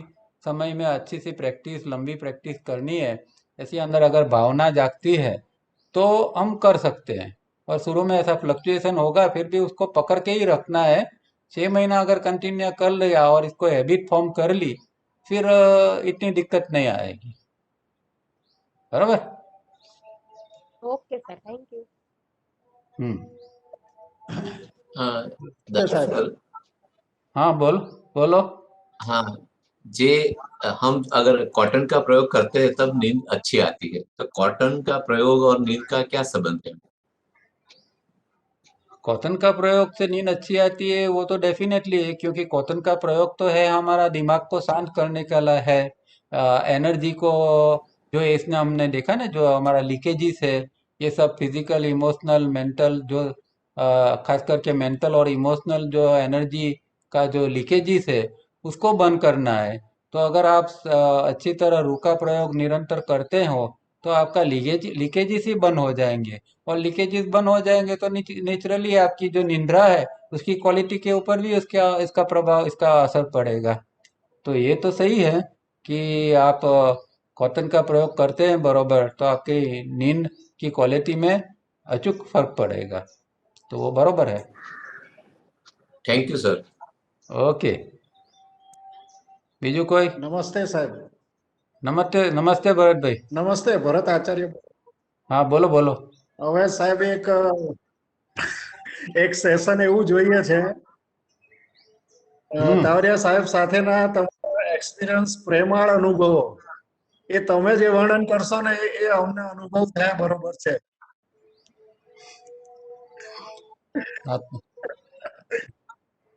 समय में अच्छी सी प्रैक्टिस, लंबी प्रैक्टिस करनी है, ऐसी अंदर अगर भावना जागती है तो हम कर सकते हैं। और शुरू में ऐसा फ्लक्चुएशन होगा, फिर भी उसको पकड़ के ही रखना है। 6 महीना अगर कंटिन्यू कर लिया और इसको हैबिट फॉर्म कर ली, फिर इतनी दिक्कत नहीं आएगी। बराबर। ઓકે સર થેન્ક યુ हम्म। दर्शक सर, हाँ, बोलो। हाँ, जे हम अगर कॉटन का प्रयोग करते हैं तब नींद अच्छी आती है, तो कॉटन का प्रयोग और नींद का क्या संबंध है? कॉटन का प्रयोग से नींद अच्छी आती है वो तो डेफिनेटली है, क्योंकि कॉटन का प्रयोग तो है हमारा दिमाग को शांत करने का है, एनर्जी को, जो इसने हमने देखा ना, जो हमारा लीकेजेस है, ये सब फिजिकल इमोशनल मेंटल, जो खास करके मेंटल और इमोशनल जो एनर्जी का जो लीकेजेस है, उसको बंद करना है। तो अगर आप अच्छी तरह रू का प्रयोग निरंतर करते हो तो आपका लीकेजेस ही बंद हो जाएंगे। और लीकेजेस बंद हो जाएंगे तो नेचुरली आपकी जो निंद्रा है उसकी क्वालिटी के ऊपर भी उसका इसका प्रभाव, इसका असर पड़ेगा। तो ये तो सही है कि आप कॉटन का प्रयोग करते हैं बरोबर, तो आपकी नींद की क्वालिटी में अचूक फर्क पड़ेगा। तो वो बरोबर है। Thank you sir. ओके। બીજું કોઈ? નમસ્તે સાહેબ. નમસ્તે, નમસ્તે ભરતભાઈ. નમસ્તે ભરત આચાર્ય. હા, બોલો બોલો. હવે સાહેબ એક સેશન એવું જોઈએ છે હમ તાવરિયા સાહેબ સાથેના તમારા એક્સપિરિયન્સ, પ્રેમાળ અનુભવો એ તમે જે વર્ણન કરશો ને એ અમને અનુભવ થયા બરોબર છે. હા.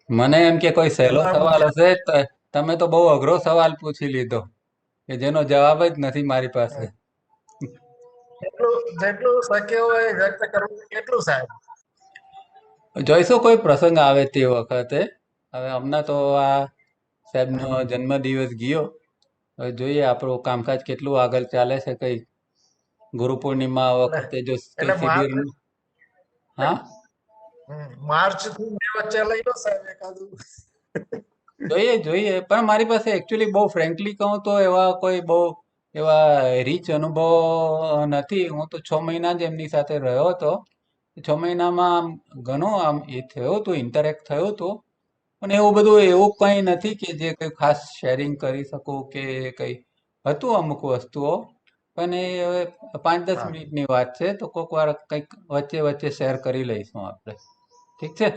મને એમ કે કોઈ સહેલો સવાલ હશે, તમે તો બહુ અઘરો સવાલ પૂછી લીધો કે જેનો જવાબ જ નથી મારી પાસે. જેટલું જેટલું શક્ય હોય વ્યક્ત કરવું એટલું સાહેબ. જોઈશું કોઈ પ્રસંગ આવે તે વખતે. હવે હમણાં તો આ સાહેબનો જન્મદિવસ ગયો, હવે જોઈએ આપણું કામકાજ કેટલું આગળ ચાલે છે. કઈ ગુરુ પૂર્ણિમા વખતે જો કઈ એટલે શિબિર, હા માર્ચ થી મે વચ્ચે લઈ લો સાહેબ એકાદું. જોઈએ જોઈએ. પણ મારી પાસે એકચ્યુઅલી બહુ ફ્રેન્કલી કહું તો એવા કોઈ બહુ એવા રીચ અનુભવ નથી. હું તો 6 મહિના જ એમની સાથે રહ્યો હતો. 6 મહિનામાં આમ ઘણું આમ એ થયું હતું, ઇન્ટરેક્ટ થયું હતું. પણ એવું બધું એવું કંઈ નથી કે જે કંઈ ખાસ શેરિંગ કરી શકું કે કંઈ હતું અમુક વસ્તુઓ. પણ એ હવે 5-10 મિનિટની વાત છે, તો કોઈક વાર કંઈક વચ્ચે વચ્ચે શેર કરી લઈશું આપણે. ઠીક છે?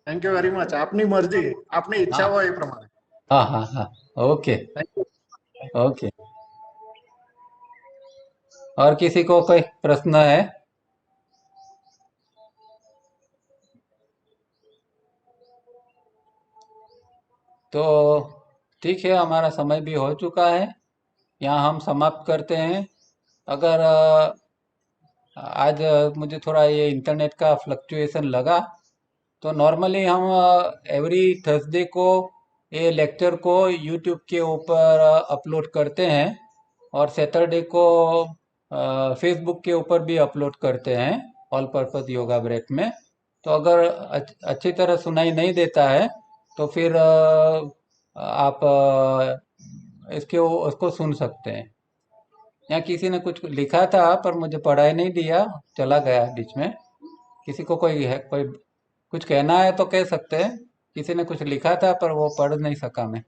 Thank you very much. આપની મરજી, આપની ઈચ્છા हाँ હોય એ પ્રમાણે. हाँ हाँ हाँ, ओके થેન્ક યુ. ओके। और किसी को कोई प्रश्न है? तो ठीक है, हमारा समय भी हो चुका है, यहाँ हम समाप्त करते हैं। अगर आज मुझे थोड़ा ये इंटरनेट का फ्लक्चुएशन लगा, तो नॉर्मली हम एवरी थर्सडे को ये लेक्चर को यूट्यूब के ऊपर अपलोड करते हैं और सैटरडे को फेसबुक के ऊपर भी अपलोड करते हैं ऑल पर्पस योगा ब्रेक में। तो अगर अच्छी तरह सुनाई नहीं देता है तो फिर आप उसको सुन सकते हैं। यहाँ किसी ने कुछ लिखा था पर मुझे पढ़ाई नहीं दिया, चला गया बीच में। किसी को कोई कुछ कहना है तो कह सकते हैं। किसी ने कुछ लिखा था पर वो पढ़ नहीं सका मैं।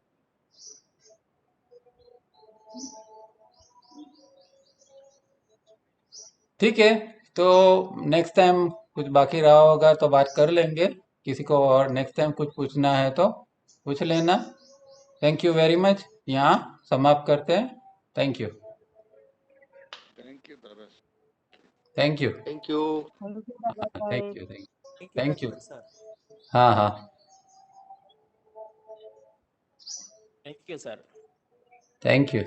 ठीक है, तो नेक्स्ट टाइम कुछ बाकी रहा होगा तो बात कर लेंगे। किसी को और नेक्स्ट टाइम कुछ पूछना है तो पूछ लेना। Thank you very much. यहाँ समाप्त करते हैं। Thank you. थैंक यू दादा। Thank you. Thank you. Thank you. Thank you sir. हाँ हाँ, thank you sir. Thank you.